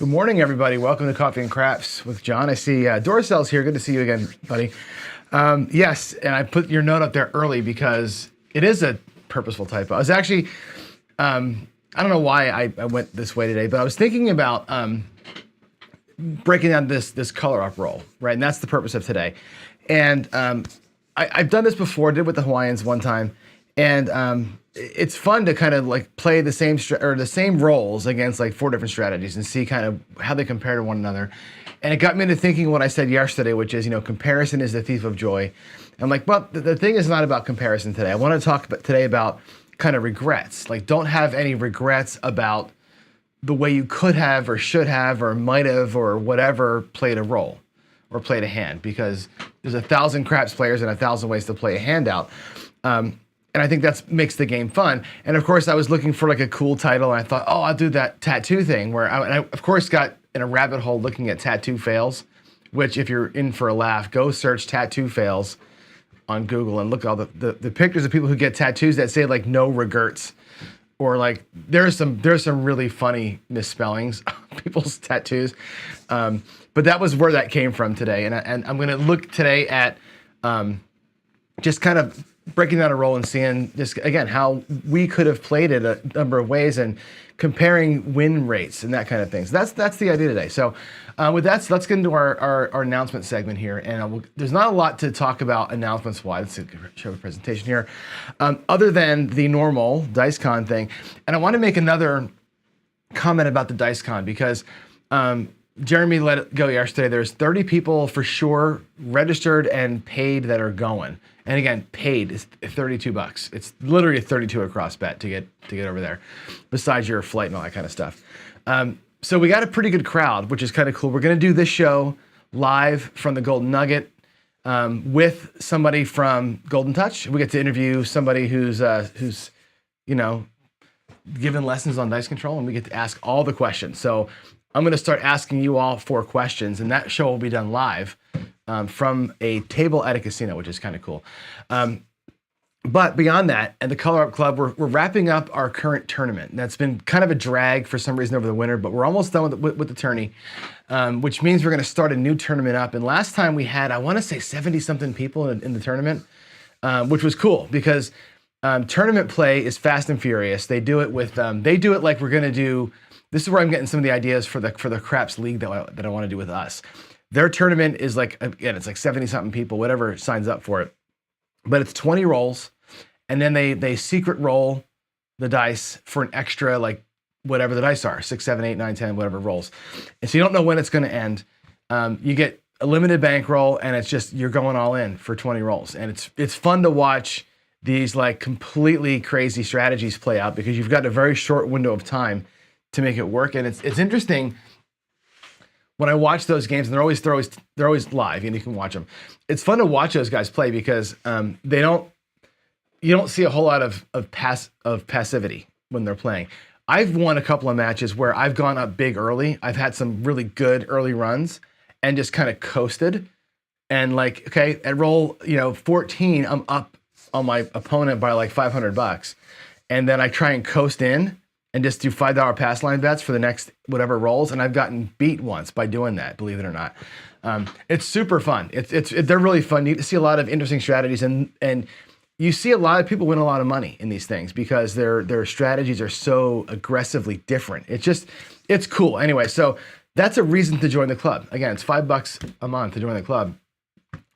Good morning, everybody. Welcome to Coffee and Craps with John. I see Dorcell's here. Good to see you again, buddy. Yes, and I put your note up there early because it is a purposeful typo. I was actually, I don't know why I went this way today, but I was thinking about breaking down this color up roll, right? And that's the purpose of today. And I've done this before, did with the Hawaiians one time, and it's fun to kind of like play the same roles against like 4 different strategies and see kind of how they compare to one another. And it got me into thinking what I said yesterday, which is, comparison is the thief of joy. I'm like, well, the thing is not about comparison today. I want to talk today about kind of regrets. Like, don't have any regrets about the way you could have or should have or might have or whatever played a role or played a hand, because there's 1,000 craps players and 1,000 ways to play a hand out. And I think that makes the game fun. And of course, I was looking for like a cool title, and I thought, oh, I'll do that tattoo thing, where I of course got in a rabbit hole looking at tattoo fails, which if you're in for a laugh, go search tattoo fails on Google and look at all the pictures of people who get tattoos that say like no regrets, or like there's some really funny misspellings of people's tattoos. But that was where that came from today. And I'm gonna look today at just kind of breaking down a roll and seeing just, again, how we could have played it a number of ways and comparing win rates and that kind of thing. So that's the idea today. So with that, let's get into our announcement segment here. And there's not a lot to talk about announcements-wise. Let's show a presentation here. Other than the normal DiceCon thing. And I want to make another comment about the DiceCon because Jeremy let it go yesterday. There's 30 people for sure registered and paid that are going. And again, paid is $32. It's literally a 32 across bet to get over there, besides your flight and all that kind of stuff. So we got a pretty good crowd, which is kind of cool. We're going to do this show live from the Golden Nugget with somebody from Golden Touch. We get to interview somebody who's given lessons on dice control, and we get to ask all the questions. So I'm going to start asking you all 4 questions, and that show will be done live from a table at a casino, which is kind of cool. But beyond that, and the Color Up Club, we're wrapping up our current tournament. That's been kind of a drag for some reason over the winter, but we're almost done with the tourney, which means we're going to start a new tournament up. And last time we had, I want to say 70-something people in the tournament, which was cool because tournament play is fast and furious. They do it with, they do it like we're going to do. This is where I'm getting some of the ideas for the Craps League that I want to do with us. Their tournament is like, again, it's like 70-something people, whatever signs up for it. But it's 20 rolls, and then they secret roll the dice for an extra, like, whatever the dice are, 6, 7, 8, 9, 10, whatever rolls. And so you don't know when it's going to end. You get a limited bankroll, and it's just, you're going all in for 20 rolls. And it's fun to watch these, like, completely crazy strategies play out because you've got a very short window of time to make it work. And it's interesting when I watch those games, and they're always live, and you can watch them. It's fun to watch those guys play because you don't see a whole lot of passivity when they're playing. I've won a couple of matches where I've gone up big early. I've had some really good early runs and just kind of coasted. And like, okay, at roll 14, I'm up on my opponent by like $500, and then I try and coast in and just do $5 pass line bets for the next whatever rolls. And I've gotten beat once by doing that, believe it or not. It's super fun. They're really fun. You see a lot of interesting strategies, and you see a lot of people win a lot of money in these things because their strategies are so aggressively different. It's cool. Anyway, so that's a reason to join the club. Again, it's $5 a month to join the club.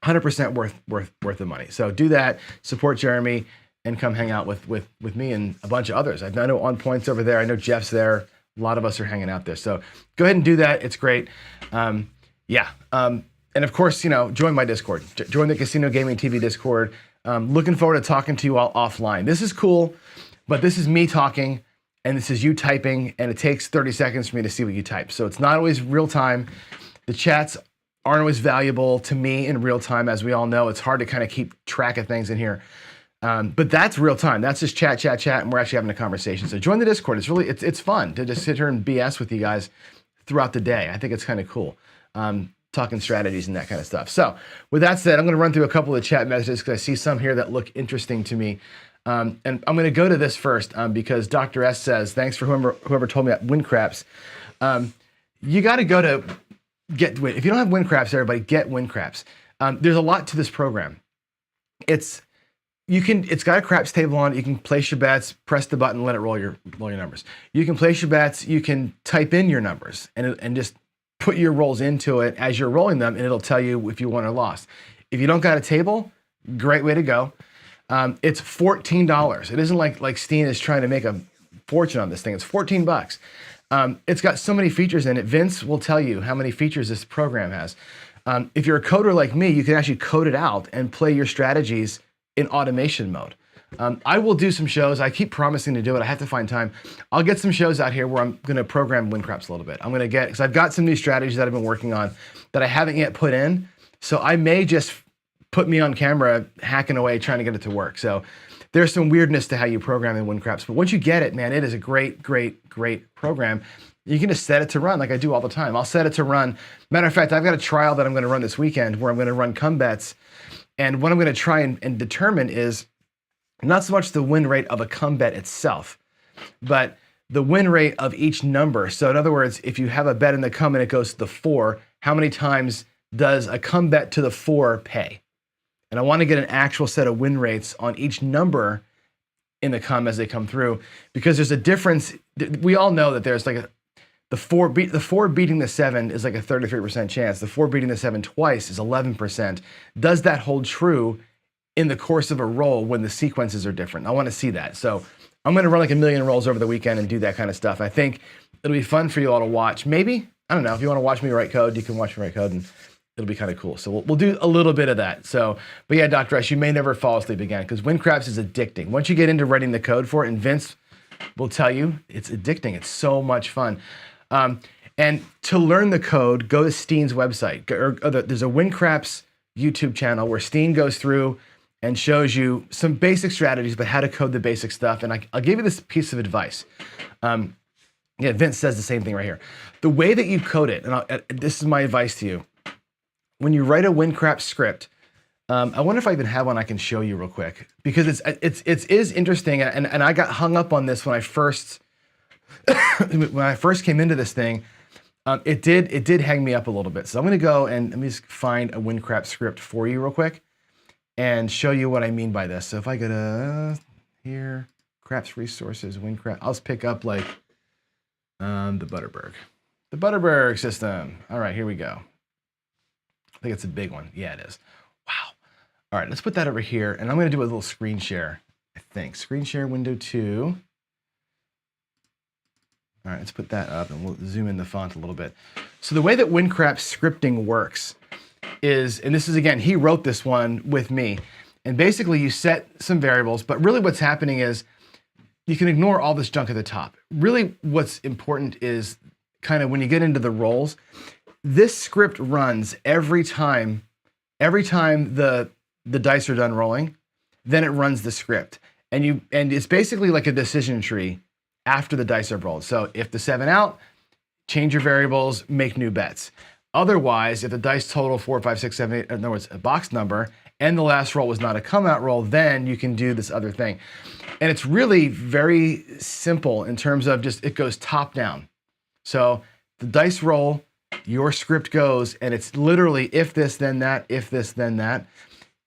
100% worth the money. So do that, support Jeremy, and come hang out with me and a bunch of others. I know On Point's over there. I know Jeff's there. A lot of us are hanging out there. So go ahead and do that. It's great. And of course, join my Discord. Join the Casino Gaming TV Discord. Looking forward to talking to you all offline. This is cool, but this is me talking, and this is you typing, and it takes 30 seconds for me to see what you type. So it's not always real time. The chats aren't always valuable to me in real time. As we all know, it's hard to kind of keep track of things in here. But that's real time. That's just chat, and we're actually having a conversation. So join the Discord. It's fun to just sit here and BS with you guys throughout the day. I think it's kind of cool, talking strategies and that kind of stuff. So with that said, I'm going to run through a couple of chat messages because I see some here that look interesting to me. And I'm going to go to this first because Dr. S says, thanks for whoever told me that win craps. you got to go to get Win. If you don't have WinCraps, everybody get WinCraps. There's a lot to this program. It's got a craps table on it. You can place your bets, press the button, let it roll your numbers. You can place your bets. You can type in your numbers and just put your rolls into it as you're rolling them, and it'll tell you if you won or lost. If you don't got a table, great way to go. It's $14. It isn't like Steen is trying to make a fortune on this thing. It's $14. It's got so many features in it. Vince will tell you how many features this program has. If you're a coder like me, you can actually code it out and play your strategies in automation mode. I will do some shows. I keep promising to do it. I have to find time. I'll get some shows out here where I'm going to program WinCraps a little bit. because I've got some new strategies that I've been working on that I haven't yet put in. So I may just put me on camera hacking away trying to get it to work. So there's some weirdness to how you program in WinCraps. But once you get it, man, it is a great, great, great program. You can just set it to run like I do all the time. I'll set it to run. Matter of fact, I've got a trial that I'm going to run this weekend where I'm going to run come bets. And what I'm going to try and determine is not so much the win rate of a come bet itself, but the win rate of each number. So in other words, if you have a bet in the come and it goes to the 4, how many times does a come bet to the 4 pay? And I want to get an actual set of win rates on each number in the come as they come through, because there's a difference. We all know that there's like the 4 beating the 7 is like a 33% chance. The 4 beating the 7 twice is 11%. Does that hold true in the course of a roll when the sequences are different? I want to see that. So I'm going to run like 1 million rolls over the weekend and do that kind of stuff. I think it'll be fun for you all to watch. Maybe, I don't know, if you want to watch me write code, you can watch me write code and it'll be kind of cool. So we'll do a little bit of that. So, but yeah, Dr. S, you may never fall asleep again because WinCraps is addicting. Once you get into writing the code for it, and Vince will tell you, it's addicting. It's so much fun. And to learn the code, go to Steen's website. There's a WinCraps YouTube channel where Steen goes through and shows you some basic strategies, but how to code the basic stuff. And I'll give you this piece of advice. Yeah, Vince says the same thing right here. The way that you code it, and this is my advice to you. When you write a WinCraps script, I wonder if I even have one I can show you real quick, because it is interesting, and I got hung up on this when I first came into this thing. It did hang me up a little bit. So I'm going to go and let me just find a WinCraps script for you real quick and show you what I mean by this. So if I go to here, Craps resources, WinCraps, I'll just pick up like the Butterberg system. All right, here we go. I think it's a big one. Yeah, it is. Wow. All right, let's put that over here. And I'm going to do a little screen share, I think. Screen share window 2. All right, let's put that up and we'll zoom in the font a little bit. So the way that WinCraps scripting works is, and this is, again, he wrote this one with me. And basically you set some variables, but really what's happening is you can ignore all this junk at the top. Really what's important is kind of when you get into the roles, this script runs every time the dice are done rolling, then it runs the script. And it's basically like a decision tree after the dice are rolled. So if the 7 out, change your variables, make new bets. Otherwise, if the dice total 4, 5, 6, 7, 8, in other words, a box number, and the last roll was not a come out roll, then you can do this other thing. And it's really very simple in terms of just, it goes top down. So the dice roll, your script goes, and it's literally if this, then that, if this, then that.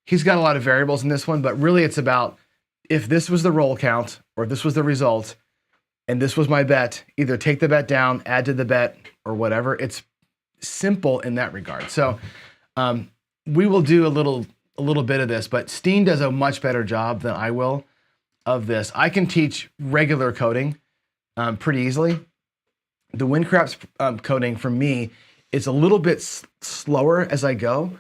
He's got a lot of variables in this one, but really it's about if this was the roll count or if this was the result and this was my bet, either take the bet down, add to the bet, or whatever. It's simple in that regard. So we will do a little bit of this, but Steen does a much better job than I will of this. I can teach regular coding pretty easily. The WinCraps coding for me is a little bit slower as I go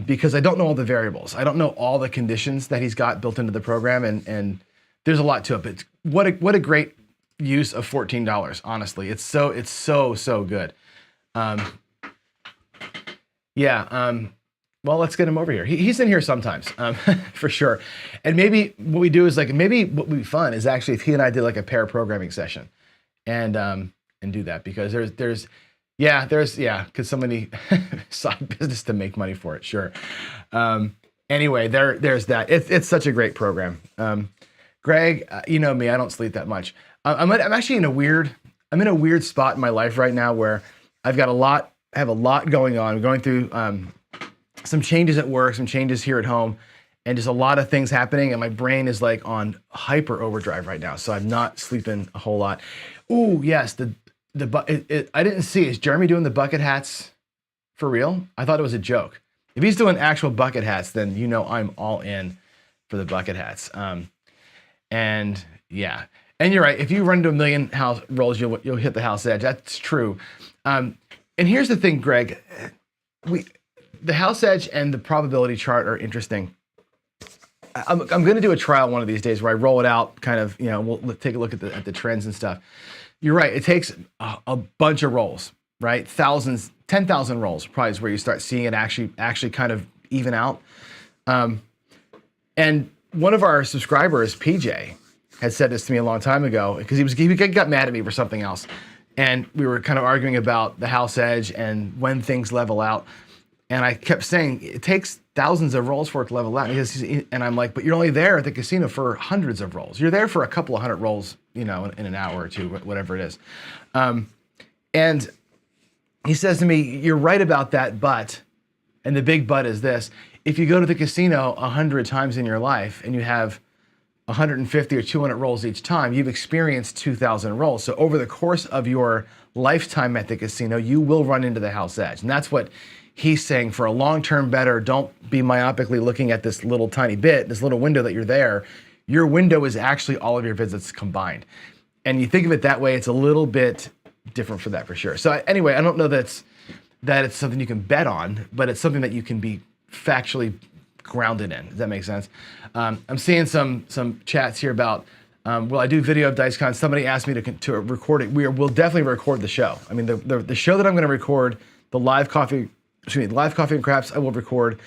because I don't know all the variables. I don't know all the conditions that he's got built into the program, and there's a lot to it. But what a great use of $14. Honestly, it's so good. Well, let's get him over here. He's in here sometimes, for sure. And maybe what we do is maybe what would be fun is actually if he and I did like a pair programming session, and do that, because there's because so many side business to make money for it. Sure. Anyway, there's that. It's such a great program. Greg, you know me, I don't sleep that much. I'm actually in a weird spot in my life right now where I've got I have a lot going on. I'm going through some changes at work, some changes here at home, and just a lot of things happening. And my brain is like on hyper overdrive right now. So I'm not sleeping a whole lot. Ooh, yes. I didn't see. Is Jeremy doing the bucket hats for real? I thought it was a joke. If he's doing actual bucket hats, then you know I'm all in for the bucket hats. And yeah, and you're right. If you run into a million house rolls, you'll hit the house edge. That's true. And here's the thing, Greg. The house edge and the probability chart are interesting. I'm going to do a trial one of these days where I roll it out, kind of, we'll take a look at the trends and stuff. You're right. It takes a bunch of rolls, right? Thousands, 10,000 rolls probably is where you start seeing it actually kind of even out. And one of our subscribers, PJ, had said this to me a long time ago because he got mad at me for something else. And we were kind of arguing about the house edge and when things level out. And I kept saying, it takes thousands of rolls for it to level out. And I'm like, but you're only there at the casino for hundreds of rolls. You're there for a couple of hundred rolls, in an hour or two, whatever it is. And he says to me, you're right about that, but, and the big but is this, if you go to the casino 100 times in your life and you have 150 or 200 rolls each time, you've experienced 2,000 rolls. So over the course of your lifetime at the casino, you will run into the house edge. And that's what he's saying. For a long-term better, don't be myopically looking at this little tiny bit, this little window that you're there. Your window is actually all of your visits combined. And you think of it that way, it's a little bit different for that for sure. So anyway, I don't know that it's something you can bet on, but it's something that you can be factually grounded in. Does that make sense? I'm seeing some chats here about, will I do video of DiceCon? Somebody asked me to record it. We'll definitely record the show. I mean, the show that I'm going to record, the live coffee and craps, I will record.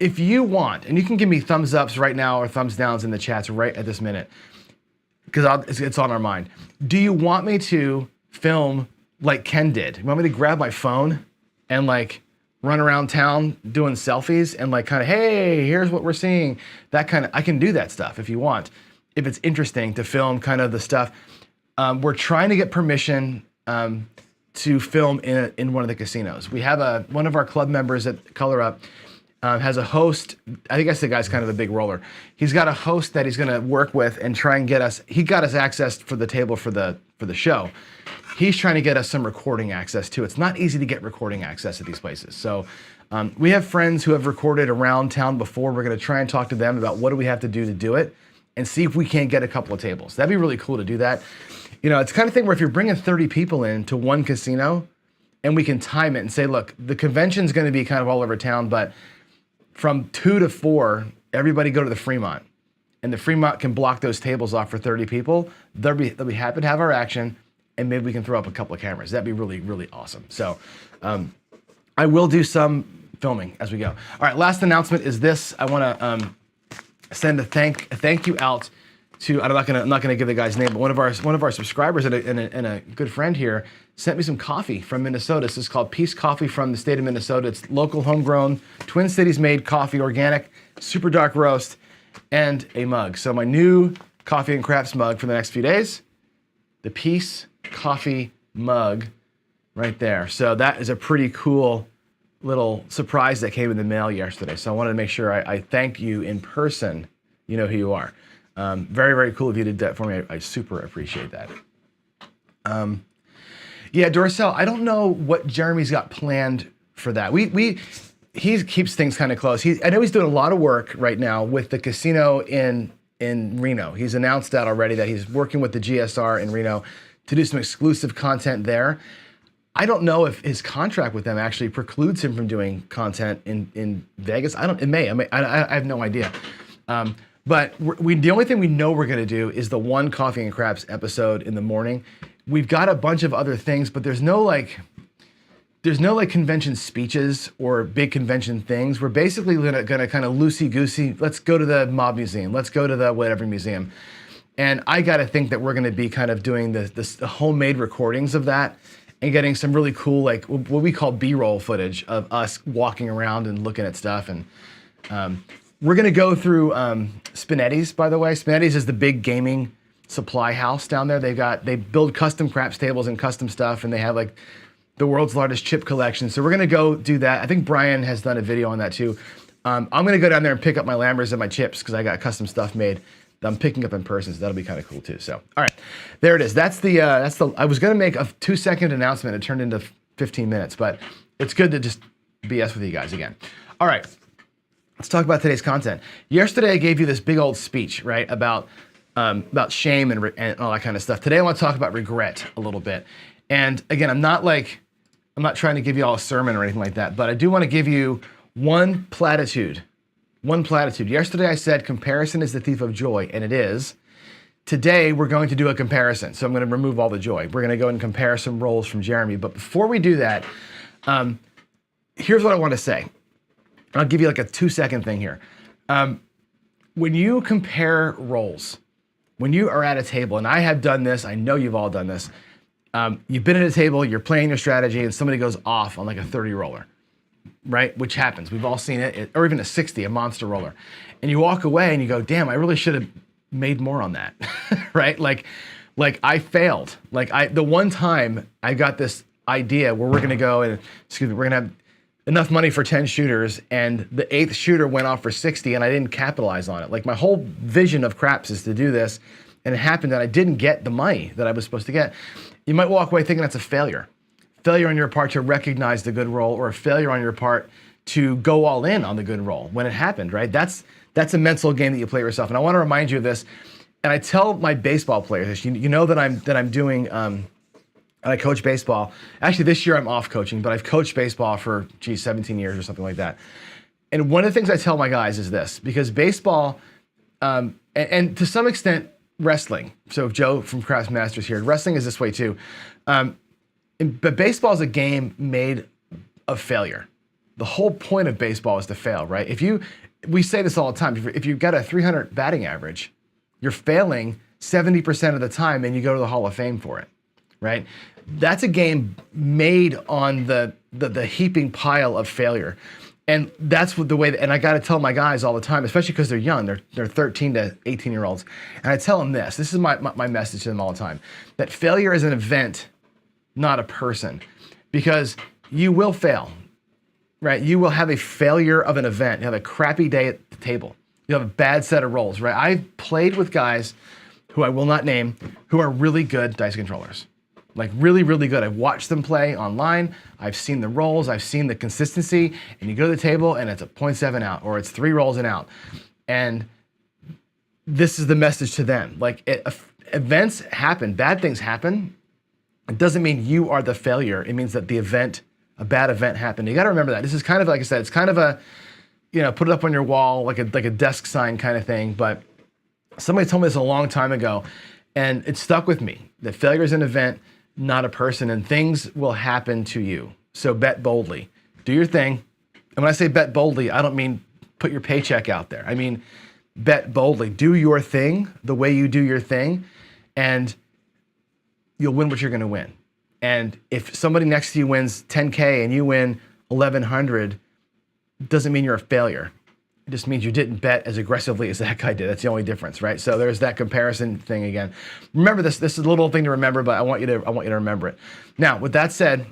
If you want, and you can give me thumbs ups right now or thumbs downs in the chats right at this minute, because it's on our mind. Do you want me to film like Ken did? You want me to grab my phone and like run around town doing selfies and like kind of, hey, here's what we're seeing. That kind of, I can do that stuff if you want. If it's interesting to film kind of the stuff. We're trying to get permission to film in one of the casinos. We have one of our club members at Color Up has a host. I guess the guy's kind of a big roller. He's got a host that he's going to work with and try and get us. He got us access for the table for the show. He's trying to get us some recording access too. It's not easy to get recording access at these places. So we have friends who have recorded around town before. We're going to try and talk to them about what do we have to do it and see if we can't get a couple of tables. That'd be really cool to do that. It's the kind of thing where if you're bringing 30 people in to one casino and we can time it and say, look, the convention's going to be kind of all over town, but from 2 to 4, everybody go to the Fremont. And the Fremont can block those tables off for 30 people. They'll be happy to have our action, and maybe we can throw up a couple of cameras. That'd be really, really awesome. So I will do some filming as we go. All right, last announcement is this. I want to send a thank you out to, I'm not gonna give the guy's name, but one of our subscribers and a good friend here sent me some coffee from Minnesota. This is called Peace Coffee from the state of Minnesota. It's local, homegrown, Twin Cities made coffee, organic, super dark roast, and a mug. So my new coffee and crafts mug for the next few days, the Peace Coffee mug right there. So that is a pretty cool little surprise that came in the mail yesterday. So I wanted to make sure I thank you in person. You know who you are. Very, very cool if you did that for me. I super appreciate that. Yeah, Dorcel, I don't know what Jeremy's got planned for that. He keeps things kind of close. I know he's doing a lot of work right now with the casino in Reno. He's announced that already, that he's working with the GSR in Reno to do some exclusive content there. I don't know if his contract with them actually precludes him from doing content in Vegas. It may. I have no idea. But the only thing we know we're going to do is the one Coffee and Craps episode in the morning. We've got a bunch of other things, but there's no convention speeches or big convention things. We're basically going to kind of loosey-goosey. Let's go to the Mob Museum. Let's go to the whatever museum. And I got to think that we're going to be kind of doing the homemade recordings of that and getting some really cool, like what we call B-roll footage of us walking around and looking at stuff. And we're going to go through Spinetti's, by the way. Spinetti's is the big gaming supply house down there. They build custom craps tables and custom stuff, and they have like the world's largest chip collection. So we're gonna go do that. I think Brian has done a video on that too. I'm gonna go down there and pick up my Lammers and my chips because I got custom stuff made that I'm picking up in person, so that'll be kind of cool too. So, all right, there it is. That's the, I was gonna make a 2-second announcement. It turned into 15 minutes, but it's good to just BS with you guys again. All right, let's talk about today's content. Yesterday I gave you this big old speech, right, about shame and all that kind of stuff. Today I want to talk about regret a little bit. And again, I'm not trying to give you all a sermon or anything like that, but I do want to give you one platitude. One platitude. Yesterday I said comparison is the thief of joy, and it is. Today we're going to do a comparison, so I'm going to remove all the joy. We're going to go and compare some roles from Jeremy. But before we do that, here's what I want to say. I'll give you like a 2-second thing here. When you compare roles, when you are at a table, and I have done this, I know you've all done this. You've been at a table, you're playing your strategy, and somebody goes off on like a 30 roller. Right? Which happens. We've all seen it, or even a 60, a monster roller. And you walk away and you go, damn, I really should have made more on that. Right? Like I failed. The one time I got this idea where we're gonna go and, we're gonna have enough money for 10 shooters, and the 8th shooter went off for 60 and I didn't capitalize on it. Like my whole vision of craps is to do this, and it happened that I didn't get the money that I was supposed to get. You might walk away thinking that's a failure. Failure on your part to recognize the good role, or a failure on your part to go all in on the good role when it happened, right? That's a mental game that you play yourself. And I want to remind you of this. And I tell my baseball players this. You know that I'm doing. I coach baseball. Actually, this year I'm off coaching, but I've coached baseball for 17 years or something like that. And one of the things I tell my guys is this, because baseball, and to some extent wrestling. So if Joe from Crafts Masters here, wrestling is this way too. But baseball is a game made of failure. The whole point of baseball is to fail, right? We say this all the time, if you've got a 300 batting average, you're failing 70% of the time and you go to the Hall of Fame for it, right? That's a game made on the heaping pile of failure. And that's the way, and I gotta tell my guys all the time, especially because they're young, they're 13 to 18 year olds. And I tell them this is my message to them all the time, that failure is an event, not a person, because you will fail, right? You will have a failure of an event. You have a crappy day at the table. You have a bad set of rolls, right? I've played with guys who I will not name, who are really good dice controllers. Like really, really good. I've watched them play online. I've seen the rolls. I've seen the consistency. And you go to the table and it's a 0.7 out, or it's 3 rolls and out. And this is the message to them. Like events happen, bad things happen. It doesn't mean you are the failure. It means that a bad event happened. You got to remember that. This is kind of, like I said, it's kind of a, put it up on your wall, like a desk sign kind of thing. But somebody told me this a long time ago, and it stuck with me. That failure is an event, not a person, and things will happen to you. So bet boldly. Do your thing. And when I say bet boldly, I don't mean put your paycheck out there. I mean, bet boldly. Do your thing the way you do your thing, and you'll win what you're going to win. And if somebody next to you wins 10K and you win 1,100, doesn't mean you're a failure. It just means you didn't bet as aggressively as that guy did. That's the only difference, right? So there's that comparison thing again. Remember this. This is a little thing to remember, but I want you to remember it. Now, with that said,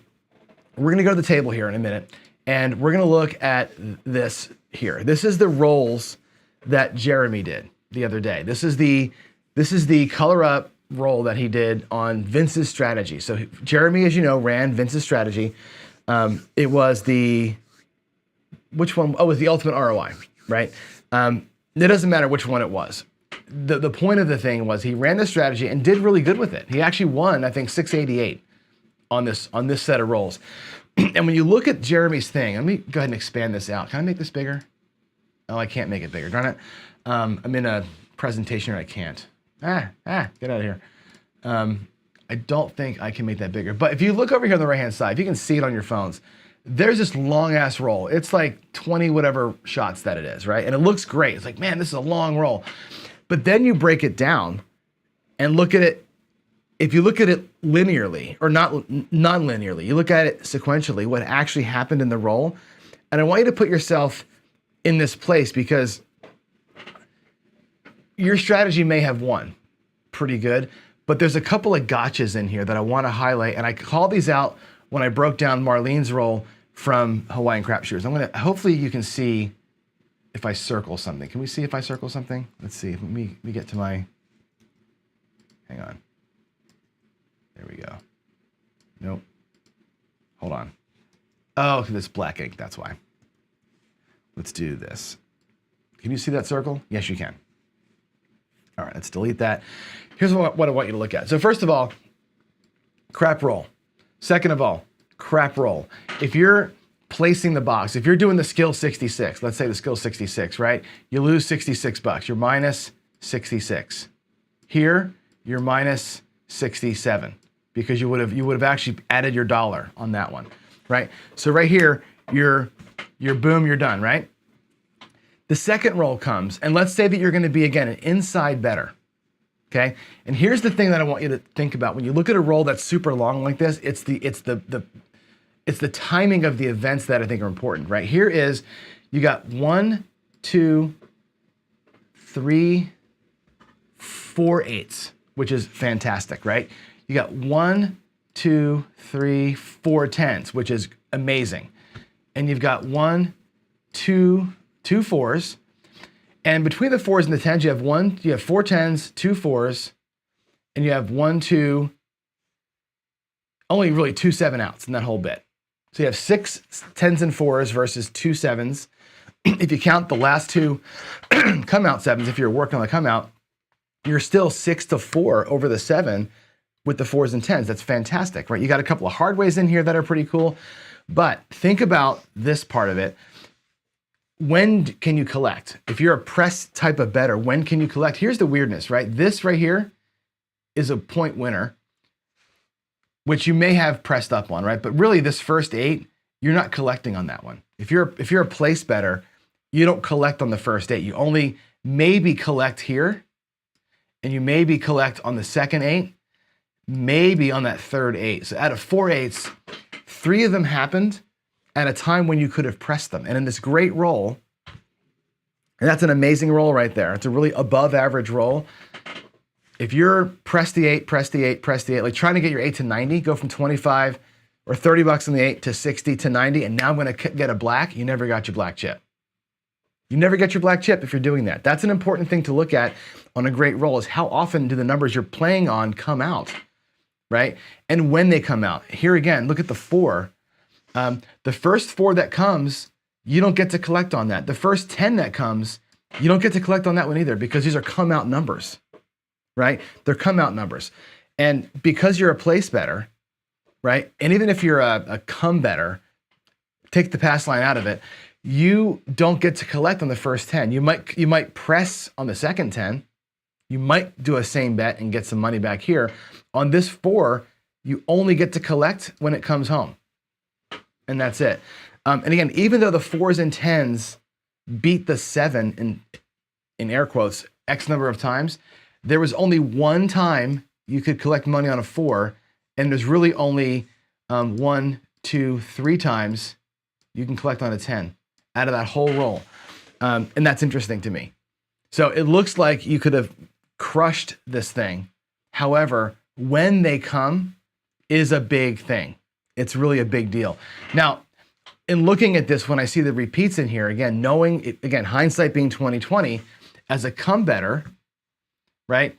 we're going to go to the table here in a minute, and we're going to look at this here. This is the rolls that Jeremy did the other day. This is the color up role that he did on Vince's strategy. So Jeremy, as you know, ran Vince's strategy. It was which one? Oh, it was the ultimate ROI, right? It doesn't matter which one it was. The point of the thing was he ran the strategy and did really good with it. He actually won, I think, 688 on this set of rolls. And when you look at Jeremy's thing, let me go ahead and expand this out. Can I make this bigger? Oh, I can't make it bigger, darn it. I'm in a presentation here, I can't. Get out of here. I don't think I can make that bigger. But if you look over here on the right-hand side, if you can see it on your phones, there's this long-ass roll. It's like 20 whatever shots that it is, right? And it looks great. It's like, man, this is a long roll. But then you break it down and look at it. If you look at it linearly, or not non-linearly, you look at it sequentially, what actually happened in the roll. And I want you to put yourself in this place, because your strategy may have won pretty good, but there's a couple of gotchas in here that I want to highlight, and I call these out when I broke down Marlene's roll from Hawaiian Crap Shooters. Hopefully you can see if I circle something. Can we see if I circle something? Let's see. Let me get to my, hang on. There we go. Nope. Hold on. Oh, this black ink, that's why. Let's do this. Can you see that circle? Yes, you can. All right, let's delete that. Here's what I want you to look at. So first of all, crap roll. Second of all, crap roll. If you're placing the box, if you're doing the skill 66, let's say the skill 66, right? You lose 66 bucks. You're minus 66. Here, you're minus 67 because you would have actually added your dollar on that one, right? So right here, you're boom, you're done, right? The second roll comes, and let's say that you're going to be, again, an inside better, okay? And here's the thing that I want you to think about. When you look at a roll that's super long like this, it's the timing of the events that I think are important, right? Here is, you got 1, 2, 3, 4 eights, which is fantastic, right? You got 1, 2, 3, 4 tens, which is amazing. And you've got 1, 2 fours, and between the fours and the tens, you have 4 tens, 2 fours, and you have 1, 2, only really 2 7-outs in that whole bit. So you have 6 tens and fours versus 2 sevens. If you count the last 2 come out sevens, if you're working on the come out, you're still 6 to 4 over the 7 with the 4s and 10s. That's fantastic, right? You got a couple of hard ways in here that are pretty cool, but think about this part of it. When can you collect? If you're a press type of better, when can you collect? Here's the weirdness, right? This right here is a point winner, which you may have pressed up on, right? But really this first 8, you're not collecting on that one. If you're a place better, you don't collect on the first 8. You only maybe collect here, and you maybe collect on the second 8, maybe on that third 8. So out of 4 8s, 3 of them happened at a time when you could have pressed them. And in this great roll, and that's an amazing roll right there. It's a really above average roll. If you're press the 8, press the 8, press the 8, like trying to get your 8 to 90, go from 25 or 30 bucks on the 8 to 60 to 90, and now I'm gonna get a black, you never got your black chip. You never get your black chip if you're doing that. That's an important thing to look at on a great roll, is how often do the numbers you're playing on come out, right? And when they come out. Here again, look at the 4. The first 4 that comes, you don't get to collect on that. The first 10 that comes, you don't get to collect on that one either, because these are come out numbers, right? They're come out numbers. And because you're a place better, right? And even if you're a come better, take the pass line out of it, you don't get to collect on the first 10. You might press on the second 10. You might do a same bet and get some money back here. On this 4, you only get to collect when it comes home. And that's it. And again, even though the 4s and 10s beat the 7 in air quotes X number of times, there was only one time you could collect money on a 4, and there's really only 1, 2, 3 times you can collect on a 10 out of that whole roll. And that's interesting to me. So it looks like you could have crushed this thing. However, when they come is a big thing. It's really a big deal. Now, in looking at this, when I see the repeats in here, again, knowing it, again, hindsight being 20/20, as a come better, right?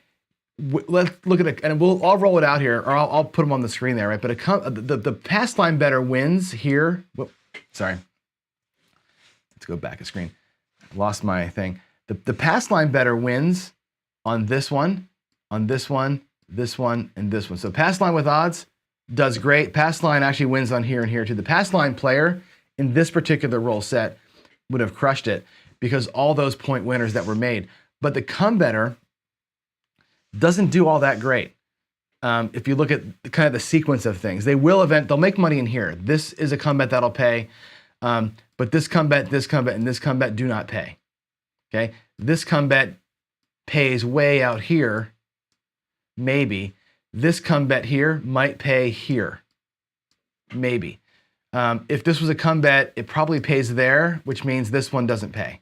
Let's look at it, and I'll roll it out here, or I'll put them on the screen there, right? But the pass line better wins here. Whoop, sorry. Let's go back a screen. Lost my thing. The pass line better wins on this one, on this one, this one, and this one. So pass line with odds does great. Pass line actually wins on here and here too. The pass line player in this particular roll set would have crushed it because all those point winners that were made. But the come better doesn't do all that great. If you look at kind of the sequence of things, they'll make money in here. This is a come bet that'll pay, but this come bet, and this come bet do not pay. Okay, this come bet pays way out here, maybe. This come bet here might pay here, maybe. If this was a come bet, it probably pays there, which means this one doesn't pay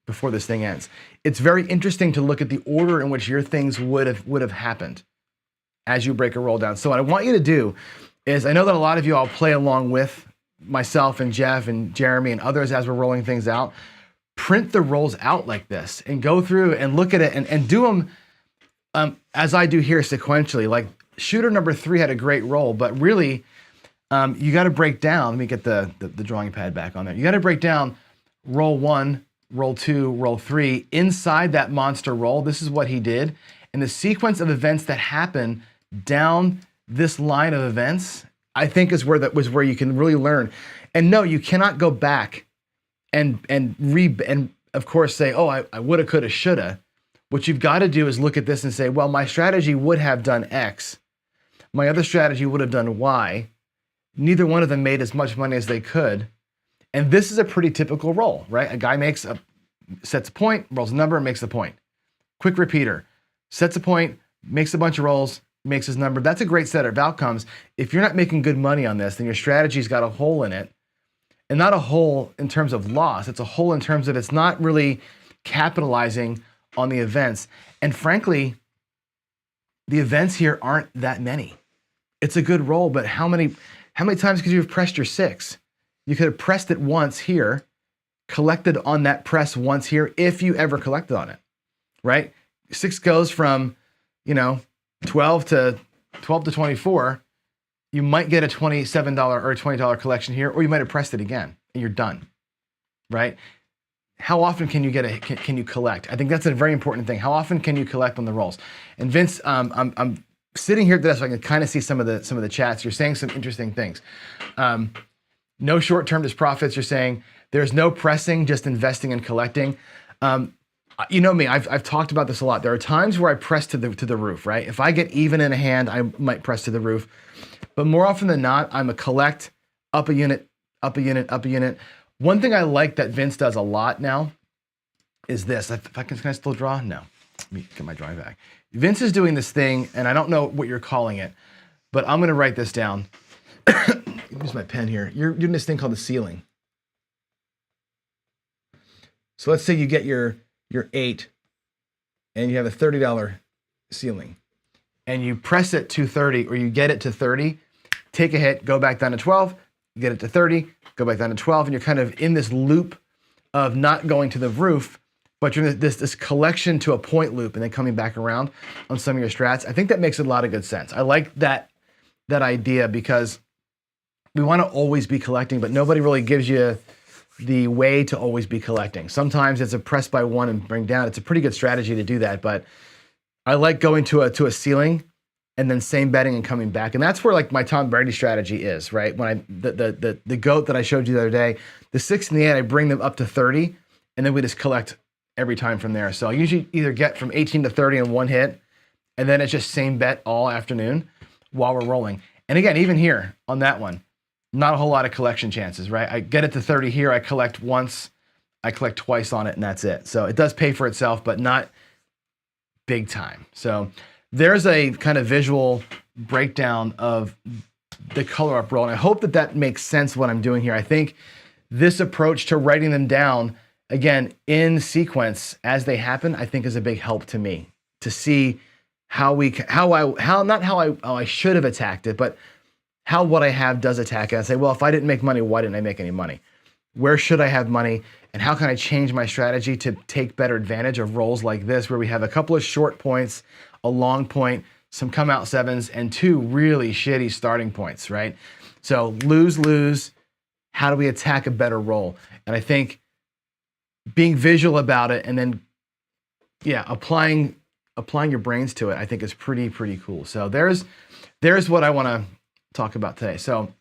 before this thing ends. It's very interesting to look at the order in which your things would have happened as you break a roll down. So what I want you to do is I know that a lot of you all play along with myself and Jeff and Jeremy and others as we're rolling things out. Print the rolls out like this and go through and look at it and do them as I do here sequentially. Like shooter number 3 had a great roll, but really you got to break down. Let me get the drawing pad back on there. You got to break down roll 1, roll 2, roll 3 inside that monster roll. This is what he did. And the sequence of events that happen down this line of events, I think is where you can really learn. And no, you cannot go back and of course say, oh, I woulda, coulda, shoulda. What you've got to do is look at this and say, well, my strategy would have done X. My other strategy would have done Y. Neither one of them made as much money as they could. And this is a pretty typical roll, right? A guy sets a point, rolls a number, makes the point. Quick repeater, sets a point, makes a bunch of rolls, makes his number. That's a great set of outcomes. If you're not making good money on this, then your strategy's got a hole in it. And not a hole in terms of loss. It's a hole in terms of it's not really capitalizing on the events. And frankly, the events here aren't that many. It's a good roll, but how many times could you have pressed your 6? You could have pressed it once here, collected on that press once here, if you ever collected on it, right? 6 goes from, 12 to 24. You might get a $27 or a $20 collection here, or you might have pressed it again and you're done, right? How often can you can you collect? I think that's a very important thing. How often can you collect on the rolls? And Vince, I'm sitting here today so I can kind of see some of the chats. You're saying some interesting things. No short-term just profits. You're saying there's no pressing, just investing and collecting. You know me, I've talked about this a lot. There are times where I press to the roof, right? If I get even in a hand, I might press to the roof. But more often than not, I'm a collect, up a unit, up a unit, up a unit. One thing I like that Vince does a lot now is this. Can I still draw? No. Let me get my drawing back. Vince is doing this thing, and I don't know what you're calling it, but I'm going to write this down. Use my pen here. You're doing this thing called the ceiling. So let's say you get your 8, and you have a $30 ceiling, and you press it to 30, or you get it to 30, take a hit, go back down to 12, get it to 30, go back down to 12, and you're kind of in this loop of not going to the roof, but you're in this collection to a point loop and then coming back around on some of your strats. I think that makes a lot of good sense. I like that idea because we want to always be collecting, but nobody really gives you the way to always be collecting. Sometimes it's a press by 1 and bring down. It's a pretty good strategy to do that, but I like going to a ceiling and then same betting and coming back. And that's where like my Tom Brady strategy is, right? When the GOAT that I showed you the other day, the 6 and the 8, I bring them up to 30 and then we just collect every time from there. So I usually either get from 18 to 30 in one hit and then it's just same bet all afternoon while we're rolling. And again, even here on that one, not a whole lot of collection chances, right? I get it to 30 here, I collect once, I collect twice on it, and that's it. So it does pay for itself, but not big time. So there's a kind of visual breakdown of the color up roll, and I hope that makes sense what I'm doing here. I think this approach to writing them down, again, in sequence as they happen, I think is a big help to me to see how I should have attacked it, but how what I have does attack it. I say, well, if I didn't make money, why didn't I make any money? Where should I have money? And how can I change my strategy to take better advantage of rolls like this, where we have a couple of short points, a long point, some come out 7s, and 2 really shitty starting points, right? So lose, how do we attack a better roll? And I think being visual about it and then, applying your brains to it, I think is pretty cool. So there's what I want to talk about today. So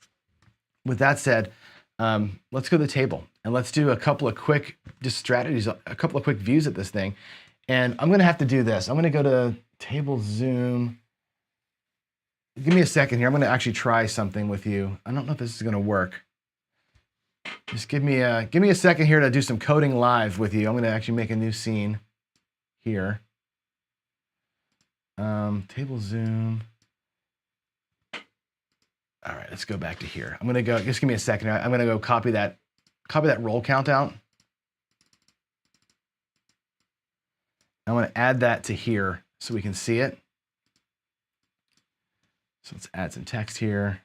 with that said, let's go to the table and let's do a couple of quick strategies, a couple of quick views at this thing. And I'm going to have to do this. I'm going to go to table zoom. Give me a second here. I'm going to actually try something with you. I don't know if this is going to work. Just give me a second here to do some coding live with you. I'm going to actually make a new scene here. Table zoom. All right, let's go back to here. I'm gonna go, just give me a second. I'm gonna go copy that roll count out. I'm gonna add that to here so we can see it. So let's add some text here.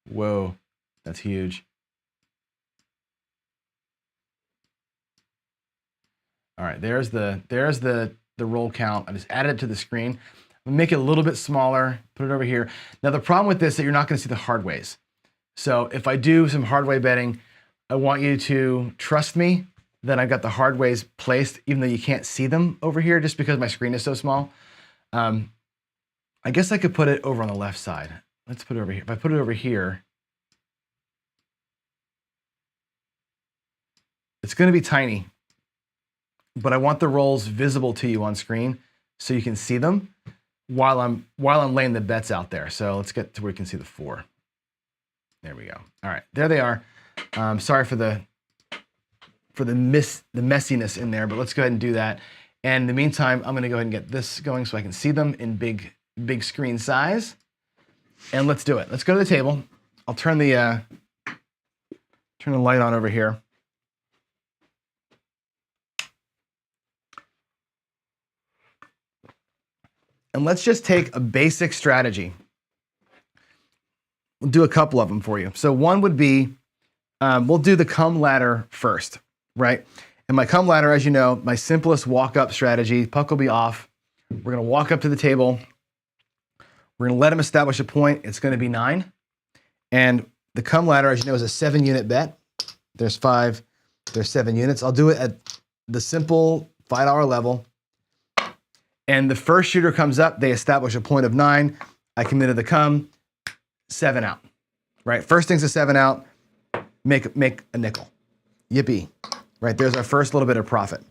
Whoa, that's huge. All right, there's the roll count. I just added it to the screen. Make it a little bit smaller, put it over here. Now the problem with this is that you're not gonna see the hard ways. So if I do some hard way betting, I want you to trust me that I've got the hard ways placed, even though you can't see them over here just because my screen is so small. I guess I could put it over on the left side. Let's put it over here. If I put it over here, it's gonna be tiny, but I want the rolls visible to you on screen so you can see them while I'm laying the bets out there. So let's get to where you can see the 4. There we go. All right, there they are. Sorry for the messiness in there, but let's go ahead and do that. And in the meantime, I'm gonna go ahead and get this going so I can see them in big screen size. And let's do it. Let's go to the table. I'll turn the light on over here. And let's just take a basic strategy. We'll do a couple of them for you. So one would be, we'll do the come ladder first, right? And my come ladder, as you know, my simplest walk-up strategy, puck will be off. We're gonna walk up to the table. We're gonna let him establish a point. It's gonna be 9. And the come ladder, as you know, is a 7-unit bet. There's 5, there's 7 units. I'll do it at the simple $5 level. And the first shooter comes up, they establish a point of 9. I committed the come, 7 out, right? First thing's a 7 out, make a nickel. Yippee, right? There's our first little bit of profit.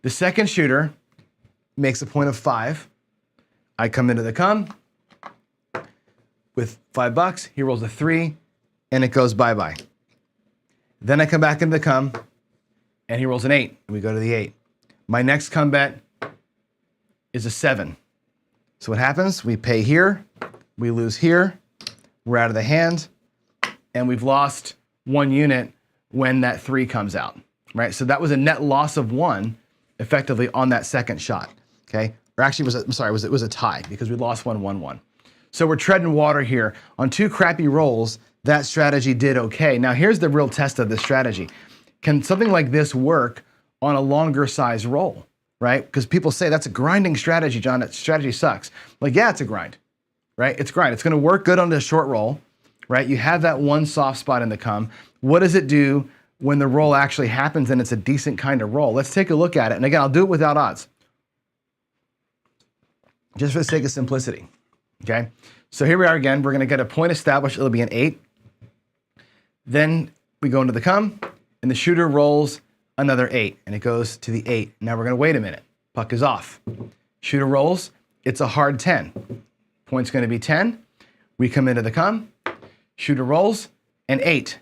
The second shooter makes a point of 5. I come into the come with $5. He rolls a 3 and it goes bye-bye. Then I come back into the come and he rolls an 8 and we go to the 8. My next come bet is a 7. So what happens? We pay here, we lose here, we're out of the hand, and we've lost 1 unit when that 3 comes out, right? So that was a net loss of 1 effectively on that second shot, okay? Or actually, it was a tie because we lost 1-1-1. So we're treading water here. On 2 crappy rolls, that strategy did okay. Now here's the real test of this strategy. Can something like this work on a longer size roll? Right? Because people say that's a grinding strategy, John. That strategy sucks. Like, yeah, it's a grind, right? It's grind. It's going to work good on the short roll, right? You have that one soft spot in the come. What does it do when the roll actually happens and it's a decent kind of roll? Let's take a look at it. And again, I'll do it without odds, just for the sake of simplicity. Okay. So here we are again. We're going to get a point established. It'll be an 8. Then we go into the come, and the shooter rolls another 8, and it goes to the 8. Now we're gonna wait a minute. Puck is off. Shooter rolls, it's a hard 10. Point's gonna be 10. We come into the come, shooter rolls, an 8,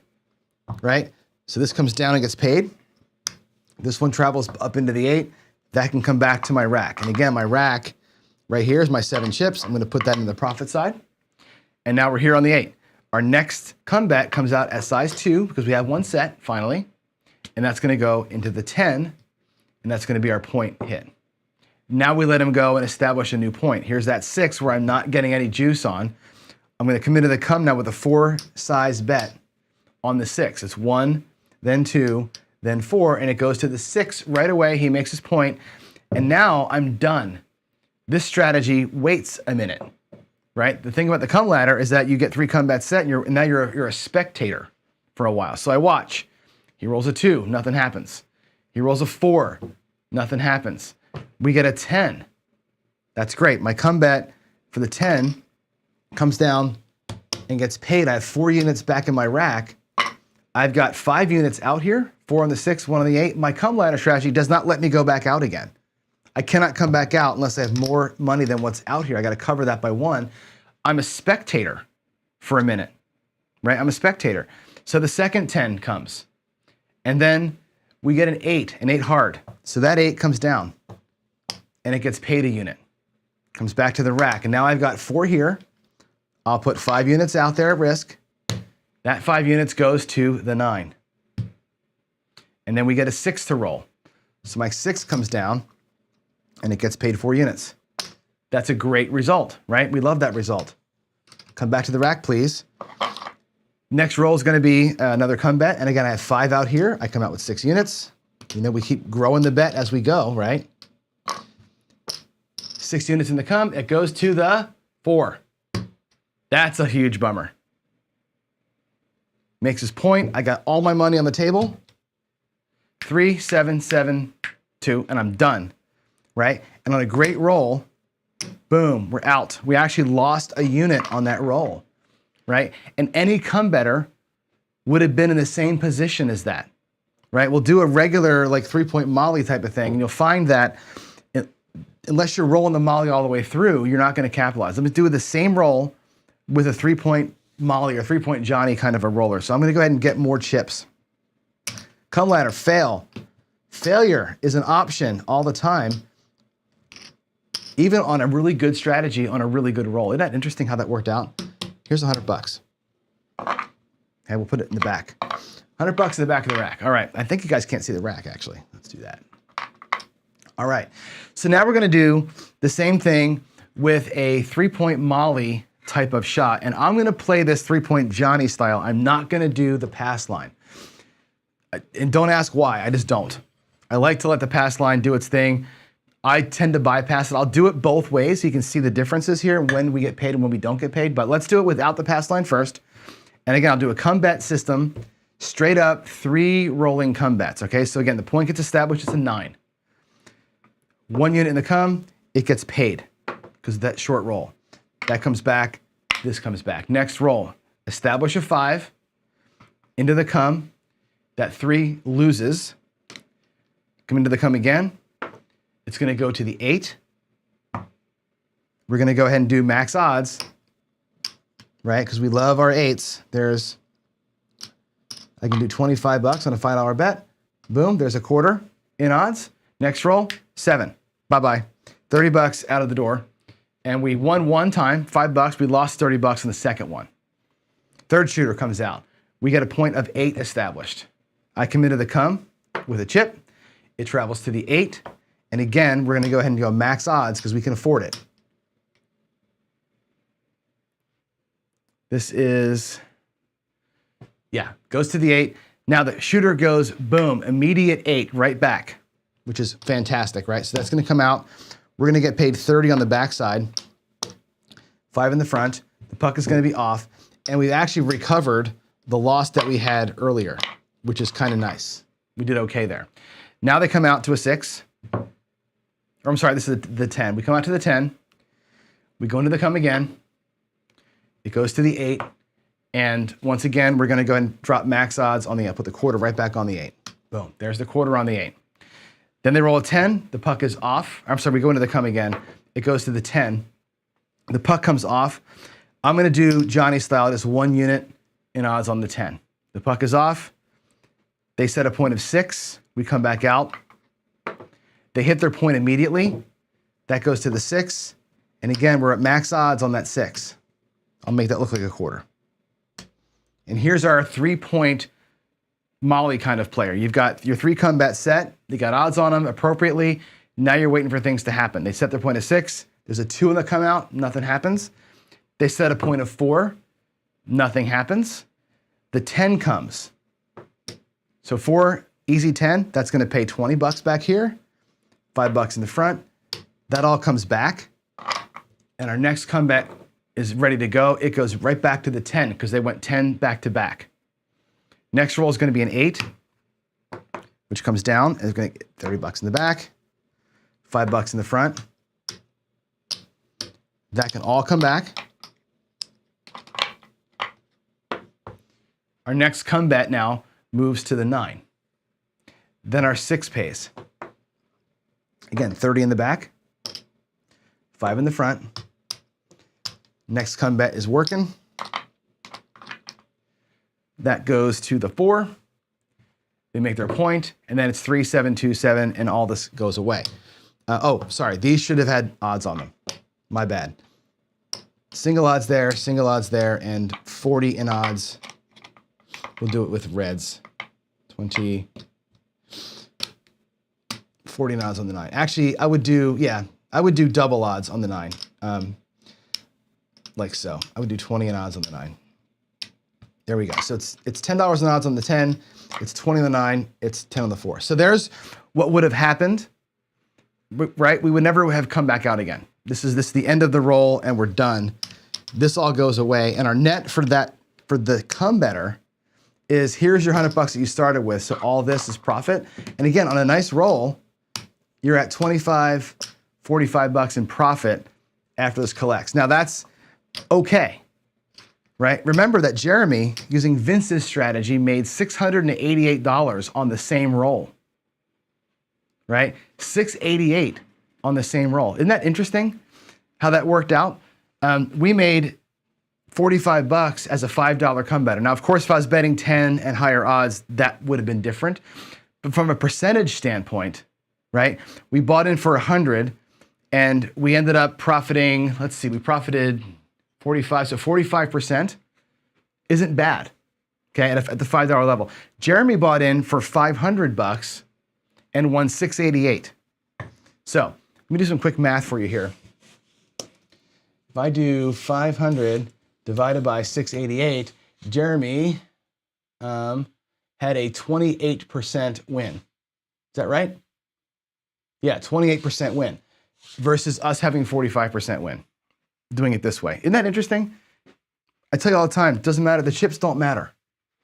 right? So this comes down and gets paid. This one travels up into the 8. That can come back to my rack. And again, my rack right here is my 7 chips. I'm gonna put that in the profit side. And now we're here on the 8. Our next come bet comes out at size 2 because we have 1 set, finally. And that's gonna go into the 10, and that's gonna be our point hit. Now we let him go and establish a new point. Here's that 6 where I'm not getting any juice on. I'm gonna come into the come now with a 4 size bet on the 6. It's 1, then 2, then 4, and it goes to the 6 right away. He makes his point, and now I'm done. This strategy waits a minute, right? The thing about the come ladder is that you get 3 come bets set, and now you're a spectator for a while. So I watch. He rolls a 2, nothing happens. He rolls a 4, nothing happens. We get a 10. That's great. My come bet for the 10 comes down and gets paid. I have 4 units back in my rack. I've got 5 units out here, 4 on the 6, 1 on the 8. My come ladder strategy does not let me go back out again. I cannot come back out unless I have more money than what's out here. I got to cover that by 1. I'm a spectator for a minute, right? I'm a spectator. So the second 10 comes. And then we get an 8 hard. So that 8 comes down and it gets paid a unit. Comes back to the rack. And now I've got 4 here. I'll put 5 units out there at risk. That 5 units goes to the 9. And then we get a 6 to roll. So my 6 comes down and it gets paid 4 units. That's a great result, right? We love that result. Come back to the rack, please. Next roll is going to be another come bet. And again, I have 5 out here. I come out with 6 units. You know, we keep growing the bet as we go, right? 6 units in the come. It goes to the 4. That's a huge bummer. Makes his point. I got all my money on the table. 3, 7, 7, 2, and I'm done, right? And on a great roll, boom, we're out. We actually lost a unit on that roll, right? And any come better would have been in the same position as that, right? We'll do a regular like 3-point molly type of thing, and you'll find that unless you're rolling the molly all the way through, you're not going to capitalize. Let me do the same roll with a 3-point molly or 3-point Johnny kind of a roller. So I'm going to go ahead and get more chips. Come ladder, fail. Failure is an option all the time, even on a really good strategy, on a really good roll. Isn't that interesting how that worked out? Here's $100. Okay, we'll put it in the back. $100 in the back of the rack. All right, I think you guys can't see the rack actually. Let's do that. All right, so now we're gonna do the same thing with a 3-point molly type of shot, and I'm gonna play this 3-point Johnny style. I'm not gonna do the pass line. And don't ask why, I just don't. I like to let the pass line do its thing. I tend to bypass it. I'll do it both ways so you can see the differences here when we get paid and when we don't get paid, but let's do it without the pass line first. And again, I'll do a come bet system, straight up 3 rolling come bets, okay? So again, the point gets established, it's a 9. 1 unit in the come, it gets paid because of that short roll. That comes back, this comes back. Next roll, establish a 5 into the come, that 3 loses. Come into the come again, it's gonna go to the 8. We're gonna go ahead and do max odds, right? Because we love our 8s. I can do $25 on a $5 bet. Boom, there's a quarter in odds. Next roll, 7. Bye-bye. $30 out of the door. And we won one time, $5. We lost $30 in the second one. Third shooter comes out. We get a point of 8 established. I come into the come with a chip. It travels to the 8. And again, we're gonna go ahead and go max odds because we can afford it. This is, yeah, goes to the 8. Now the shooter goes, boom, immediate 8 right back, which is fantastic, right? So that's gonna come out. We're gonna get paid 30 on the backside, 5 in the front. The puck is gonna be off. And we've actually recovered the loss that we had earlier, which is kind of nice. We did okay there. Now they come out to a 6. Or I'm sorry, this is the 10. We come out to the 10. We go into the come again. It goes to the 8. And once again, we're gonna go ahead and drop max odds on the 8. Put the quarter right back on the 8. Boom, there's the quarter on the 8. Then they roll a 10, the puck is off. I'm sorry, we go into the come again. It goes to the 10. The puck comes off. I'm gonna do Johnny style, just 1 unit in odds on the 10. The puck is off. They set a point of 6. We come back out. They hit their point immediately. That goes to the 6. And again, we're at max odds on that 6. I'll make that look like a quarter. And here's our 3-point molly kind of player. You've got your 3 come bet set. You got odds on them appropriately. Now you're waiting for things to happen. They set their point of 6. There's a 2 in the come out. Nothing happens. They set a point of 4. Nothing happens. The 10 comes. So 4, easy 10. That's going to pay $20 back here. $5 in the front. That all comes back. And our next come bet is ready to go. It goes right back to the 10 because they went 10 back to back. Next roll is going to be an 8, which comes down and is going to get $30 in the back, $5 in the front. That can all come back. Our next come bet now moves to the 9. Then our 6 pays. Again, 30 in the back, 5 in the front. Next come bet is working. That goes to the 4. They make their point, and then it's 3, 7, 2, 7, and all this goes away. Oh, sorry, these should have had odds on them. My bad. Single odds there, and 40 in odds. We'll do it with reds. 20, 40 in odds on the 9. Actually, I would do double odds on the 9. Like so. I would do 20 in odds on the 9. There we go. So it's $10 in odds on the 10, it's 20 on the 9, it's 10 on the 4. So there's what would have happened, right? We would never have come back out again. This is the end of the roll and we're done. This all goes away. And our net for the come better is here's your $100 that you started with. So all this is profit. And again, on a nice roll, you're at 25, $45 in profit after this collects. Now that's okay, right? Remember that Jeremy, using Vince's strategy, made $688 on the same roll, right? $688 on the same roll. Isn't that interesting how that worked out? We made $45 as a $5 come better. Now, of course, if I was betting 10 and higher odds, that would have been different. But from a percentage standpoint, right? We bought in for 100 and we ended up profiting, let's see, we profited 45, so 45% isn't bad, okay, at the $5 level. Jeremy bought in for $500 and won $688. So let me do some quick math for you here. If I do 500 divided by 688, Jeremy had a 28% win. Is that right? Yeah, 28% win versus us having 45% win, doing it this way. Isn't that interesting? I tell you all the time, it doesn't matter. The chips don't matter,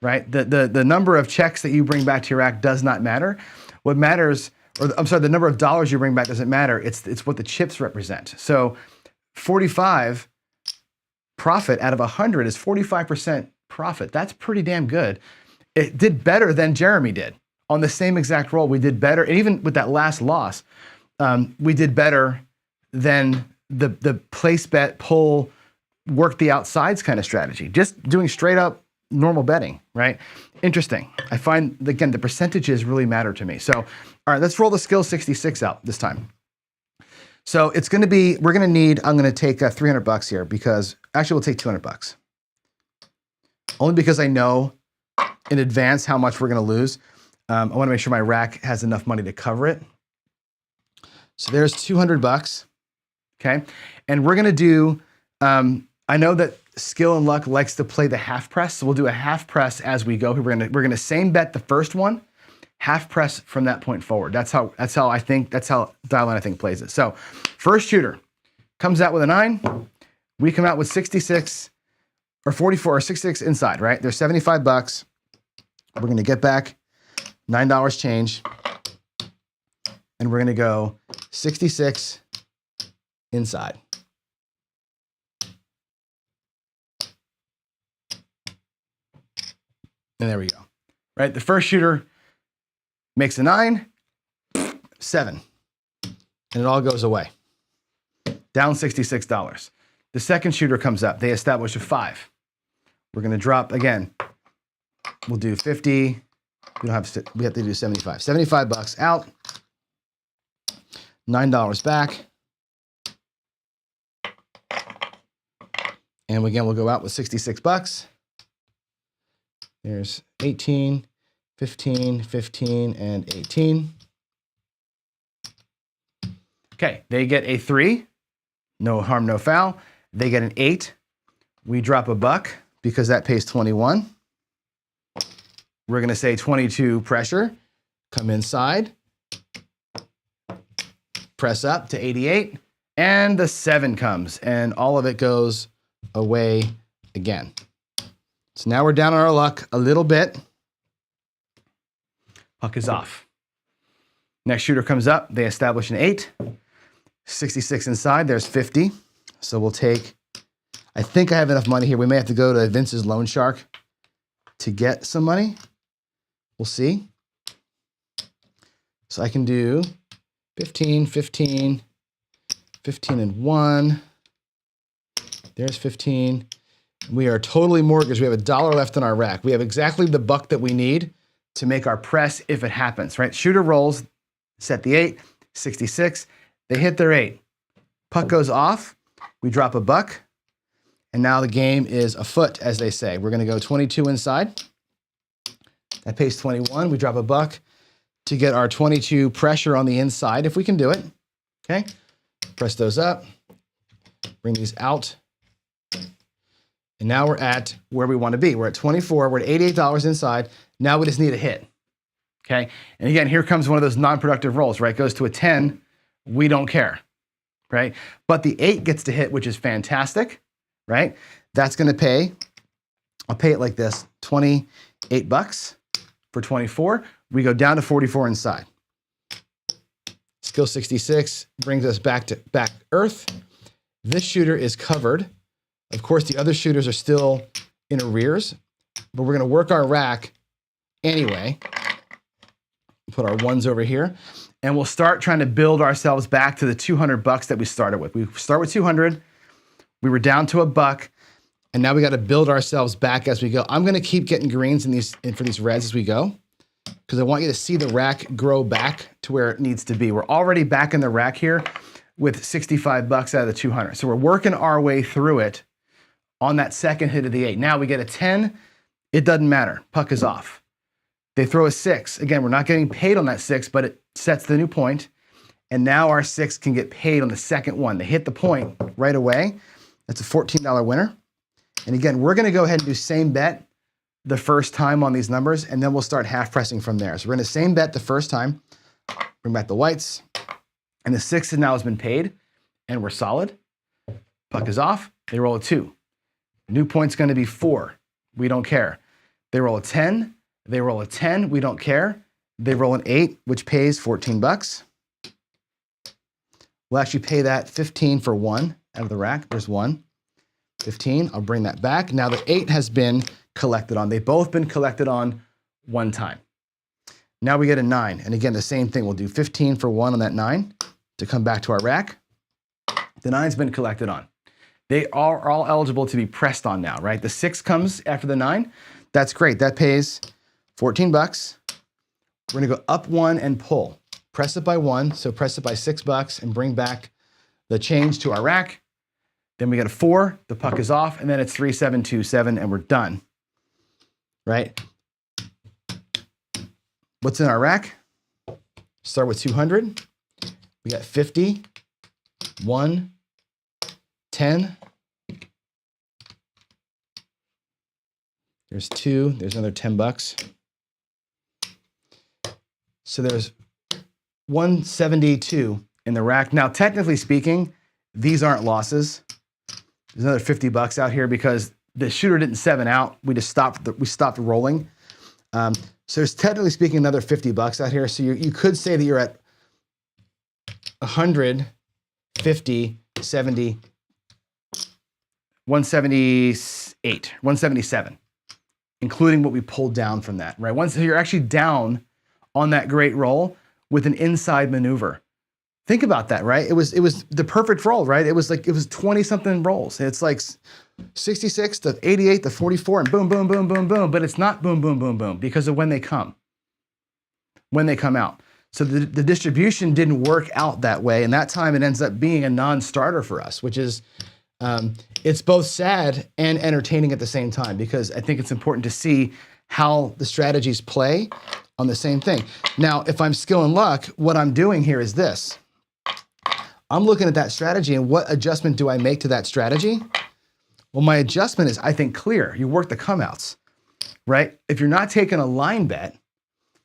right? The number of checks that you bring back to your rack does not matter. What matters, or I'm sorry, the number of dollars you bring back doesn't matter. It's what the chips represent. So 45 profit out of 100 is 45% profit. That's pretty damn good. It did better than Jeremy did. On the same exact roll, we did better. And even with that last loss, we did better than the place bet, pull, work the outsides kind of strategy. Just doing straight up normal betting, right? Interesting. I find, again, the percentages really matter to me. So, all right, let's roll the skill 66 out this time. So it's going to be, we're going to need, I'm going to take $300 here because, actually we'll take $200. Only because I know in advance how much we're going to lose. I want to make sure my rack has enough money to cover it. So there's $200, okay? And we're going to do, I know that Skill and Luck likes to play the half press, so we'll do a half press as we go. We're going to same bet the first one, half press from that point forward. That's how Dial-In I think plays it. So first shooter comes out with a 9. We come out with 66 or 44 or 66 inside, right? There's $75. We're going to get back $9 change. And we're going to go 66 inside. And there we go. Right? The first shooter makes a 9, 7. And it all goes away. Down $66. The second shooter comes up. They establish a 5. We're going to drop again. We'll do 50. We have to do 75. $75 out. $9 back. And again, we'll go out with $66. There's 18, 15, 15, and 18. Okay, they get a 3. No harm, no foul. They get an 8. We drop $1 because that pays 21. We're going to say 22 pressure. Come inside. Press up to 88. And the 7 comes. And all of it goes away again. So now we're down on our luck a little bit. Puck is off. Next shooter comes up. They establish an 8. 66 inside. There's 50. So we'll take, I think I have enough money here. We may have to go to Vince's Loan Shark to get some money. We'll see. So I can do 15, 15, 15 and 1. There's 15. We are totally mortgaged. We have $1 left in our rack. We have exactly the buck that we need to make our press if it happens, right? Shooter rolls, set the 8, 66. They hit their 8. Puck goes off. We drop $1. And now the game is afoot, as they say. We're going to go 22 inside. That pays 21. We drop $1 to get our 22 pressure on the inside, if we can do it. Okay. Press those up. Bring these out. And now we're at where we want to be. We're at 24, we're at $88 inside. Now we just need a hit, okay? And again, here comes one of those non-productive rolls, right? Goes to a 10, we don't care, right? But the 8 gets to hit, which is fantastic, right? That's gonna pay, I'll pay it like this, 28 bucks for 24. We go down to 44 inside. Skill 66 brings us back to back earth. This shooter is covered. Of course, the other shooters are still in arrears, but we're gonna work our rack anyway. Put our ones over here, and we'll start trying to build ourselves back to the 200 bucks that we started with. We start with 200, we were down to $1, and now we gotta build ourselves back as we go. I'm gonna keep getting greens for these reds as we go, because I want you to see the rack grow back to where it needs to be. We're already back in the rack here with 65 bucks out of the 200. So we're working our way through it on that second hit of the 8. Now we get a 10, it doesn't matter, puck is off. They throw a 6. Again, we're not getting paid on that 6, but it sets the new point. And now our 6 can get paid on the second one. They hit the point right away. That's a $14 winner. And again, we're gonna go ahead and do same bet the first time on these numbers, and then we'll start half pressing from there. So we're gonna same bet the first time, bring back the whites, and the 6 now has been paid, and we're solid. Puck is off, they roll a 2. New point's gonna be 4, we don't care. They roll a 10, they roll a 10, we don't care. They roll an 8, which pays 14 bucks. We'll actually pay that 15 for 1 out of the rack. There's 1, 15, I'll bring that back. Now the 8 has been collected on. They've both been collected on one time. Now we get a 9, and again, the same thing. We'll do 15 for 1 on that 9 to come back to our rack. The 9's been collected on. They are all eligible to be pressed on now, right? The 6 comes after the 9. That's great. That pays 14 bucks. We're gonna go up 1 and pull. Press it by 1, so press it by 6 bucks and bring back the change to our rack. Then we get a 4, the puck is off, and then it's 3, 7, 2, 7, and we're done, right? What's in our rack? Start with 200. We got 50, 1, 10. There's 2, there's another 10 bucks. So there's 172 in the rack. Now, technically speaking, these aren't losses. There's another 50 bucks out here because the shooter didn't 7 out. We just stopped rolling. So there's technically speaking another 50 bucks out here. So you could say that you're at 150, 70, 178, 177, including what we pulled down from that, right? So you're actually down on that great roll with an inside maneuver. Think about that, right? It was the perfect roll, right? It was 20 something rolls. It's like 66 to 88 to 44 and boom, boom, boom, boom, boom. But it's not boom, boom, boom, boom because of when they come out. So the distribution didn't work out that way. And that time it ends up being a non-starter for us, which is, it's both sad and entertaining at the same time because I think it's important to see how the strategies play on the same thing. Now, if I'm skill and luck, what I'm doing here is this. I'm looking at that strategy and what adjustment do I make to that strategy? Well, my adjustment is, I think, clear. You work the come-outs, right? If you're not taking a line bet,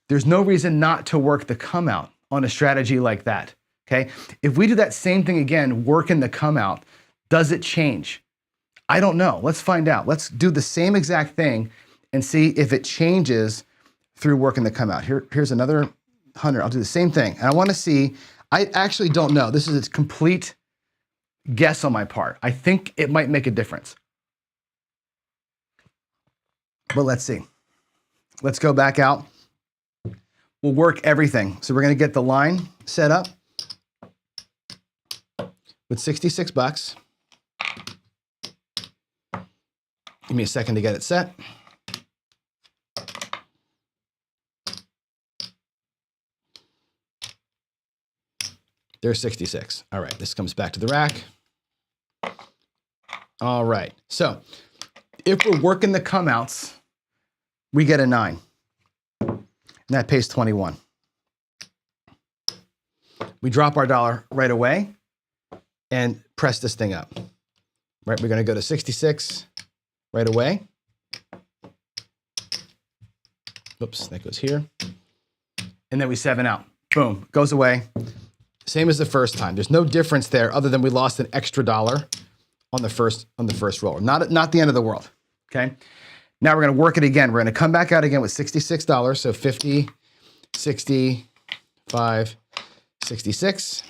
there's no reason not to work the come-out on a strategy like that, okay? If we do that same thing again, working the come-out, does it change? I don't know. Let's find out. Let's do the same exact thing and see if it changes through working the come-out. Here's another 100. I'll do the same thing. And I want to see, I actually don't know. This is a complete guess on my part. I think it might make a difference. But let's see. Let's go back out. We'll work everything. So we're going to get the line set up with 66 bucks. Give me a second to get it set. There's 66. All right, this comes back to the rack. All right, so if we're working the come-outs, we get a 9. And that pays 21. We drop our dollar right away and press this thing up. Right, we're gonna go to 66, right away. Oops, that goes here. And then we 7 out. Boom, goes away. Same as the first time. There's no difference there other than we lost an extra $1 on the first roll. Not the end of the world, okay? Now we're gonna work it again. We're gonna come back out again with $66. So 50, 65, 66.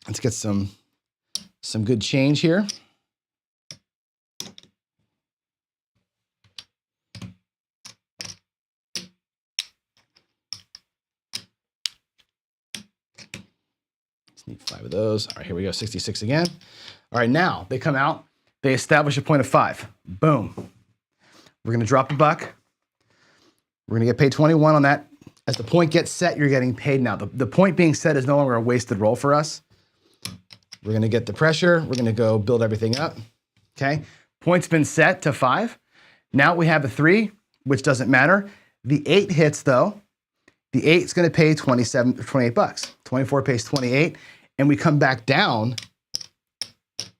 Let's get some good change here. Need 5 of those. All right, here we go, 66 again. All right, now they come out, they establish a point of 5. Boom. We're gonna drop $1. We're gonna get paid 21 on that. As the point gets set, you're getting paid now. The point being set is no longer a wasted roll for us. We're gonna get the pressure. We're gonna go build everything up, okay? Point's been set to 5. Now we have a 3, which doesn't matter. The 8 hits though. The 8's gonna pay 27 or 28 bucks. 24 pays 28, and we come back down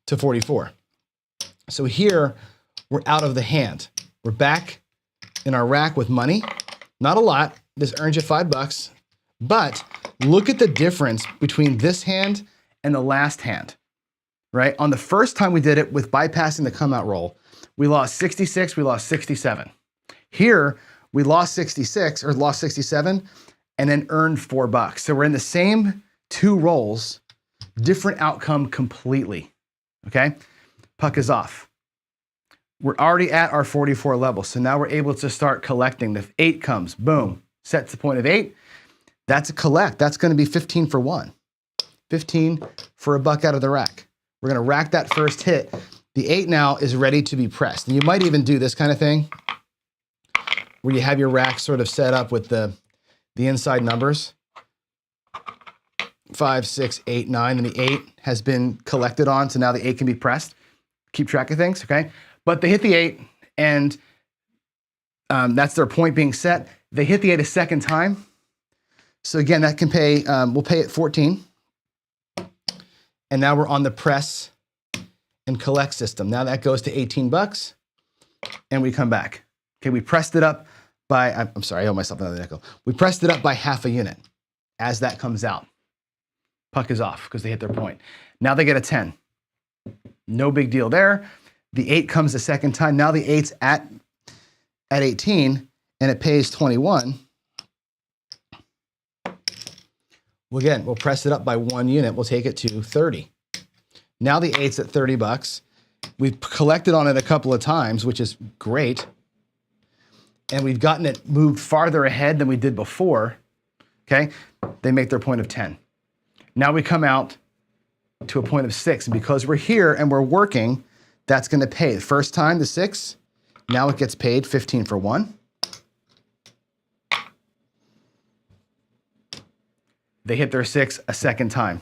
to 44. So here, we're out of the hand. We're back in our rack with money. Not a lot, this earns you 5 bucks, but look at the difference between this hand and the last hand, right? On the first time we did it with bypassing the come out roll, we lost 66, we lost 67. Here, we lost 66 or lost 67 and then earned 4 bucks. So we're in the same 2 rolls, different outcome completely, okay? Puck is off. We're already at our 44 level. So now we're able to start collecting. The 8 comes, boom, sets the point of 8. That's a collect. That's gonna be 15 for 1. 15 for $1 out of the rack. We're gonna rack that first hit. The 8 now is ready to be pressed. And you might even do this kind of thing where you have your rack sort of set up with the inside numbers. 5, 6, 8, 9, and the 8 has been collected on, so now the 8 can be pressed. Keep track of things, okay? But they hit the 8, and that's their point being set. They hit the 8 a second time. So again, that can pay, we'll pay it 14. And now we're on the press and collect system. Now that goes to 18 bucks, and we come back. Okay, we pressed it up by, I'm sorry, I owe myself another nickel. We pressed it up by half a unit as that comes out. Puck is off because they hit their point. Now they get a 10. No big deal there. The 8 comes the second time. Now the 8's at 18 and it pays 21. Well, again, we'll press it up by 1 unit. We'll take it to 30. Now the 8's at 30 bucks. We've collected on it a couple of times, which is great. And we've gotten it moved farther ahead than we did before, okay? They make their point of 10. Now we come out to a point of 6, and because we're here and we're working, that's gonna pay. The first time, the 6, now it gets paid 15 for 1. They hit their 6 a second time.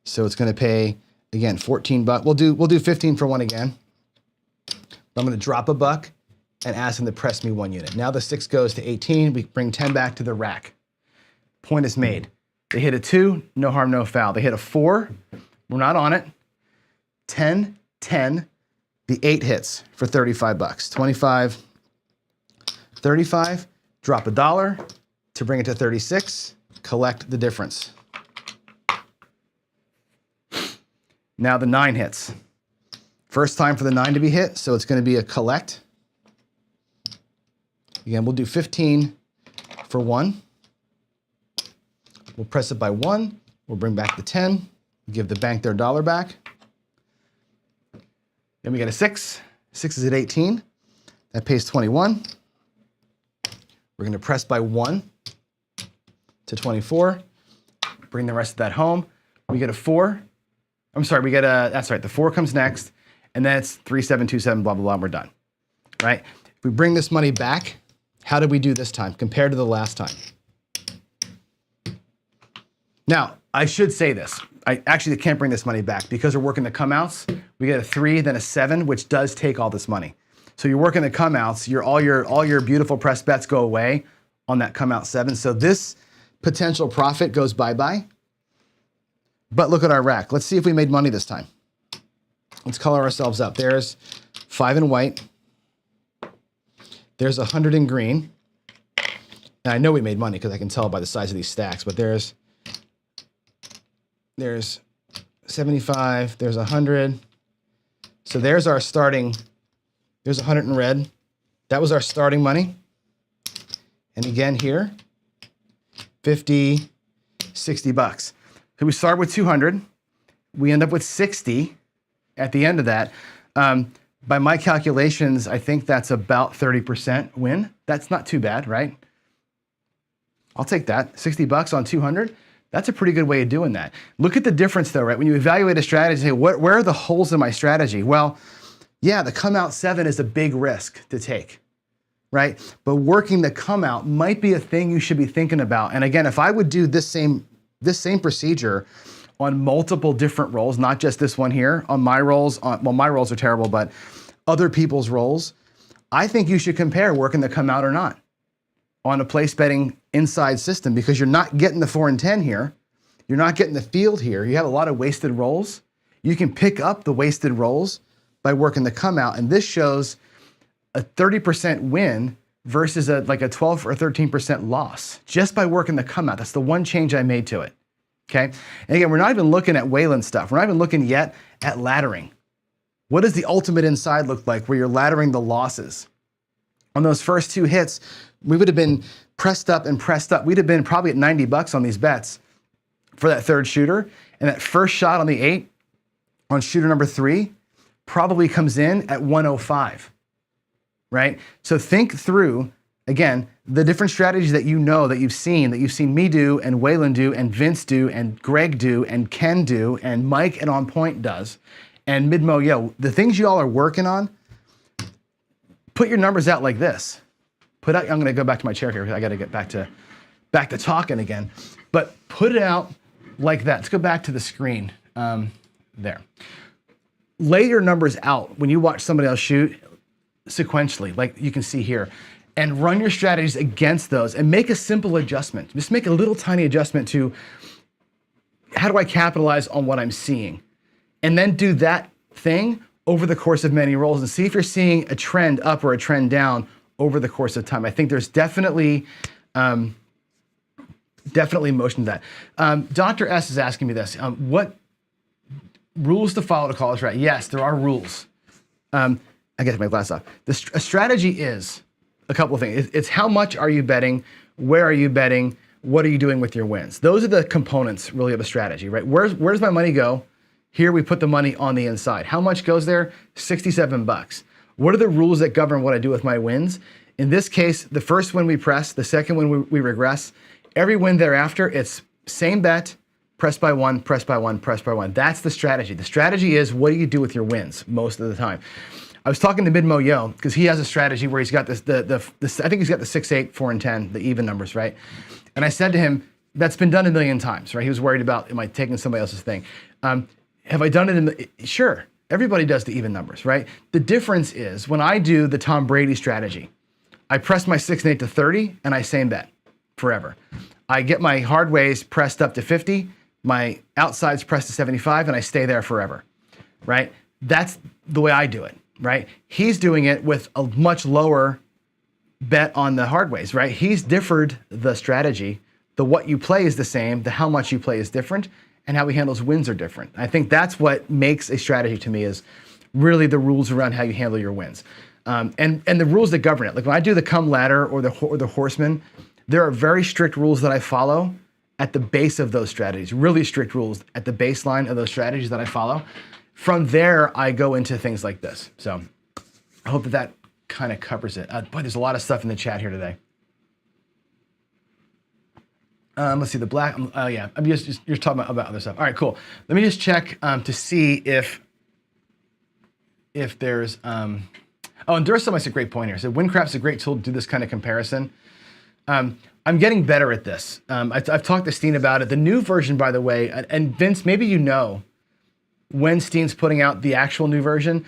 So it's gonna pay, again, 14 bucks. We'll do 15 for 1 again. I'm gonna drop $1 and ask them to press me 1 unit. Now the 6 goes to 18, we bring 10 back to the rack. Point is made. They hit a 2, no harm, no foul. They hit a 4, we're not on it. 10, 10, the 8 hits for 35 bucks. 25, 35, drop $1 to bring it to 36, collect the difference. Now the 9 hits. First time for the 9 to be hit, so it's gonna be a collect. Again, we'll do 15 for 1. We'll press it by 1. We'll bring back the 10, give the bank their $1 back. Then we get a 6. 6 is at 18. That pays 21. We're gonna press by 1 to 24. Bring the rest of that home. We get a 4. I'm sorry, we get a, that's right, the 4 comes next, and then it's 3, 7, 2, 7, blah, blah, blah, and we're done, right? If we bring this money back, how did we do this time compared to the last time? Now, I should say this. I actually can't bring this money back because we're working the come outs. We get a 3, then a 7, which does take all this money. So you're working the come outs, all your beautiful press bets go away on that come out 7. So this potential profit goes bye-bye. But look at our rack. Let's see if we made money this time. Let's color ourselves up. There's 5 in white. There's 100 in green. And I know we made money because I can tell by the size of these stacks, but there's 75, there's 100. So there's our starting, there's 100 in red. That was our starting money. And again here, 50, 60 bucks. So we start with 200. We end up with 60 at the end of that. By my calculations, I think that's about 30% win. That's not too bad, right? I'll take that. 60 bucks on 200. That's a pretty good way of doing that. Look at the difference though, right? When you evaluate a strategy, say, where are the holes in my strategy? Well, yeah, the come out 7 is a big risk to take, right? But working the come out might be a thing you should be thinking about. And again, if I would do this same procedure on multiple different roles, not just this one here, on my roles, well, my roles are terrible, but other people's roles, I think you should compare working the come out or not on a place betting inside system, because you're not getting the 4 and 10 here. You're not getting the field here. You have a lot of wasted rolls. You can pick up the wasted rolls by working the come out. And this shows a 30% win versus like a 12 or 13% loss just by working the come out. That's the one change I made to it. Okay. And again, we're not even looking at Wayland stuff. We're not even looking yet at laddering. What does the ultimate inside look like where you're laddering the losses? On those first 2 hits, we would have been pressed up and pressed up. We'd have been probably at 90 bucks on these bets for that third shooter. And that first shot on the 8 on shooter number 3 probably comes in at 105, right? So think through, again, the different strategies that you know, that you've seen me do, and Wayland do, and Vince do, and Greg do, and Ken do, and Mike and On Point does, and Midmo Yo. The things you all are working on, put your numbers out like this. I'm going to go back to my chair here because I got to get back to talking again. But put it out like that. Let's go back to the screen there. Lay your numbers out when you watch somebody else shoot sequentially, like you can see here, and run your strategies against those and make a simple adjustment. Just make a little tiny adjustment to how do I capitalize on what I'm seeing? And then do that thing over the course of many rolls and see if you're seeing a trend up or a trend down over the course of time. I think there's definitely motion to that. Dr. S is asking me this. What rules to follow to call this right? Yes, there are rules. I get my glass off. A strategy is a couple of things. It's how much are you betting? Where are you betting? What are you doing with your wins? Those are the components really of a strategy, right? Where's my money go? Here we put the money on the inside. How much goes there? 67 bucks. What are the rules that govern what I do with my wins? In this case, the first win we press, the second win we regress. Every win thereafter, it's same bet, press by 1, press by 1, press by 1. That's the strategy. The strategy is what do you do with your wins most of the time. I was talking to Midmo Yo because he has a strategy where he's got this, I think he's got the 6, 8, 4, and 10, the even numbers, right? And I said to him, that's been done a million times, right? He was worried about, am I taking somebody else's thing? Have I done it sure. Everybody does the even numbers, right? The difference is when I do the Tom Brady strategy, I press my 6 and 8 to 30 and I same bet forever. I get my hard ways pressed up to 50, my outsides pressed to 75, and I stay there forever, right? That's the way I do it, right? He's doing it with a much lower bet on the hard ways, right? He's differed the strategy. The what you play is the same, the how much you play is different, and how he handles wins are different. I think that's what makes a strategy to me is really the rules around how you handle your wins. And the rules that govern it. Like when I do the come ladder or the horseman, there are very strict rules that I follow at the base of those strategies, really strict rules at the baseline of those strategies that I follow. From there, I go into things like this. So I hope that kind of covers it. Boy, there's a lot of stuff in the chat here today. Let's see, the black, oh yeah, I'm just you're talking about other stuff. All right, cool. Let me just check to see if there's, oh, and Duracell makes a great point here. So Windcraft's a great tool to do this kind of comparison. I'm getting better at this. I've talked to Steen about it. The new version, by the way, and Vince, maybe you know when Steen's putting out the actual new version.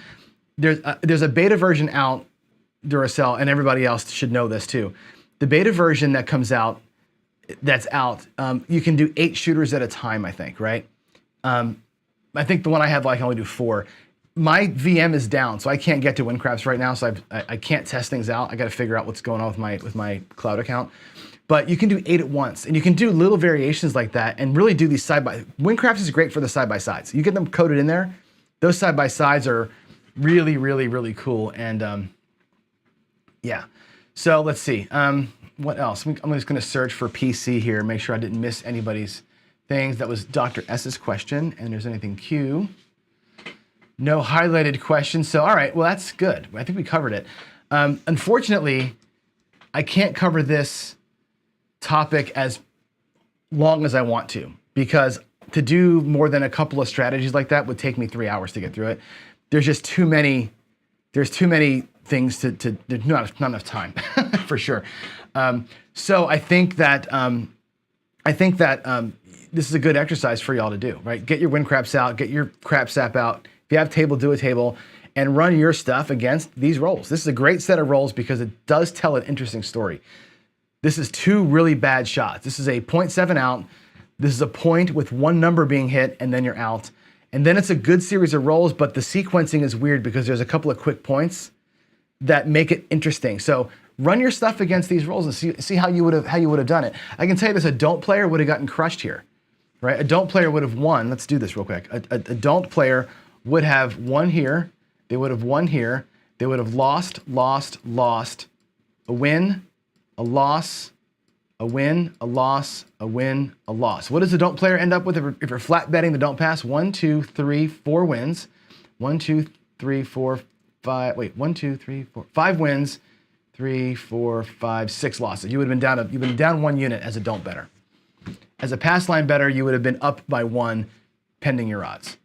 There's a beta version out, Duracell, and everybody else should know this too. The beta version that comes out, that's out, you can do 8 shooters at a time, I think, right? I think the one I have, I can only do 4. my VM is down, so I can't get to WinCraps right now. So I can't test things out. I got to figure out what's going on with my cloud account. But you can do 8 at once, and you can do little variations like that, and really do these WinCraps is great for the side by sides. You get them coded in there. Those side by sides are really, really, really cool. And yeah. So let's see. What else? I'm just going to search for PC here, make sure I didn't miss anybody's things. That was Dr. S's question, and there's anything Q. No highlighted questions. So, all right, well, that's good. I think we covered it. Unfortunately, I can't cover this topic as long as I want to, because to do more than a couple of strategies like that would take me 3 hours to get through it. There's just too many, things there's not enough time for sure. So I think that, this is a good exercise for y'all to do, right? Get your WinCraps out, get your Craps app out. If you have table, do a table, and run your stuff against these rolls. This is a great set of rolls because it does tell an interesting story. This is 2 really bad shots. This is a 0.7 out. This is a point with 1 number being hit, and then you're out. And then it's a good series of rolls, but the sequencing is weird because there's a couple of quick points that make it interesting. So run your stuff against these rolls and see how you would have done it. I can tell you this: a don't player would have gotten crushed here, right? A don't player would have won. Let's do this real quick. A don't player would have won here. They would have won here. They would have lost, a win, a loss, a win, a loss, a win, a loss. What does the don't player end up with if you're flat betting the don't pass? 1, 2, 3, 4 wins. 1, 2, 3, 4, 5. Wait, 1, 2, 3, 4, 5 wins. 3, 4, 5, 6 losses. You've been down 1 unit as a don't better. As a pass line better, you would have been up by 1, pending your odds.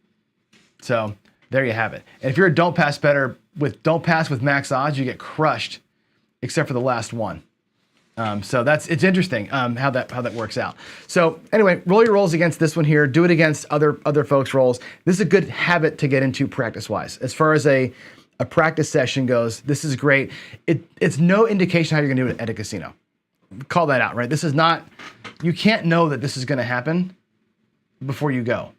So there you have it. And if you're a don't pass better with don't pass with max odds, you get crushed, except for the last one. So it's interesting how that works out. So anyway, roll your rolls against this one here. Do it against other folks' rolls. This is a good habit to get into practice-wise. As far as a practice session goes, this is great. It's no indication how you're going to do it at a casino. Call that out, right? This is not. You can't know that this is going to happen before you go.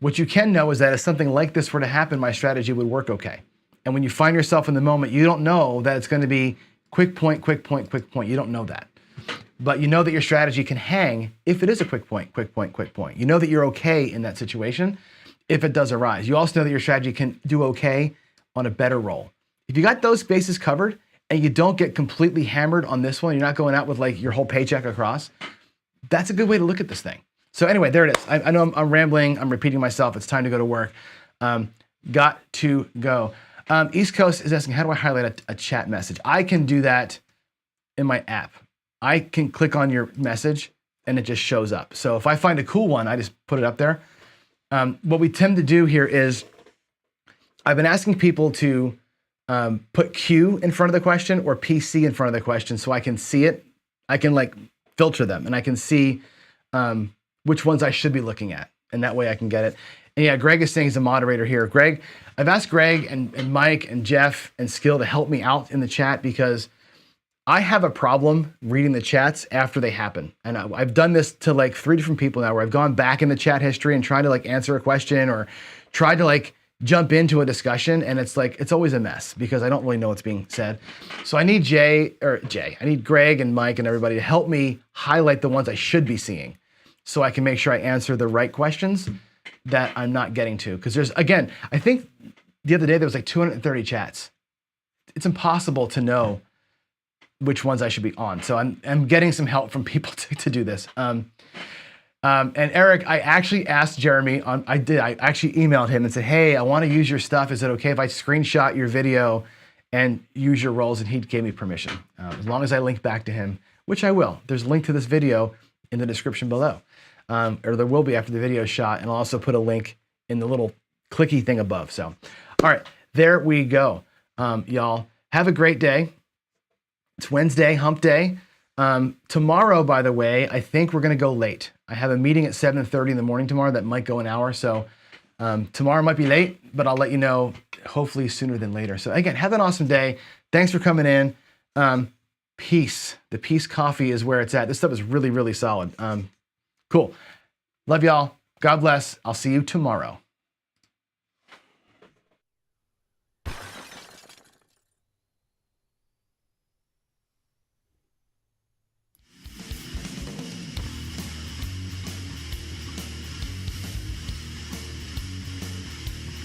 What you can know is that if something like this were to happen, my strategy would work okay. And when you find yourself in the moment, you don't know that it's going to be quick point, quick point, quick point. You don't know that. But you know that your strategy can hang if it is a quick point, quick point, quick point. You know that you're okay in that situation if it does arise. You also know that your strategy can do okay on a better roll. If you got those bases covered and you don't get completely hammered on this one, you're not going out with like your whole paycheck across, that's a good way to look at this thing. So anyway, there it is. I know I'm rambling. I'm repeating myself. It's time to go to work. Got to go. East Coast is asking, how do I highlight a chat message? I can do that in my app. I can click on your message and it just shows up. So if I find a cool one, I just put it up there. What we tend to do here is I've been asking people to put Q in front of the question or PC in front of the question so I can see it. I can like filter them and I can see which ones I should be looking at. And that way I can get it. And yeah, Greg is saying he's a moderator here. Greg, I've asked Greg and Mike and Jeff and Skill to help me out in the chat because I have a problem reading the chats after they happen. And I've done this to like 3 different people now where I've gone back in the chat history and tried to like answer a question or tried to like jump into a discussion. And it's like, it's always a mess because I don't really know what's being said. So I need I need Greg and Mike and everybody to help me highlight the ones I should be seeing so I can make sure I answer the right questions that I'm not getting to. Because there's, again, I think the other day there was like 230 chats. It's impossible to know which ones I should be on. So I'm getting some help from people to do this. And Eric, I actually asked Jeremy, I actually emailed him and said, hey, I want to use your stuff. Is it okay if I screenshot your video and use your rolls? And he gave me permission. As long as I link back to him, which I will. There's a link to this video in the description below. Or there will be after the video is shot. And I'll also put a link in the little clicky thing above. So, all right, there we go. Y'all have a great day. It's Wednesday, hump day. Tomorrow, by the way, I think we're going to go late. I have a meeting at 7:30 in the morning tomorrow that might go an hour. So tomorrow might be late, but I'll let you know hopefully sooner than later. So again, have an awesome day. Thanks for coming in. Peace. The Peace Coffee is where it's at. This stuff is really, really solid. Cool. Love y'all. God bless. I'll see you tomorrow.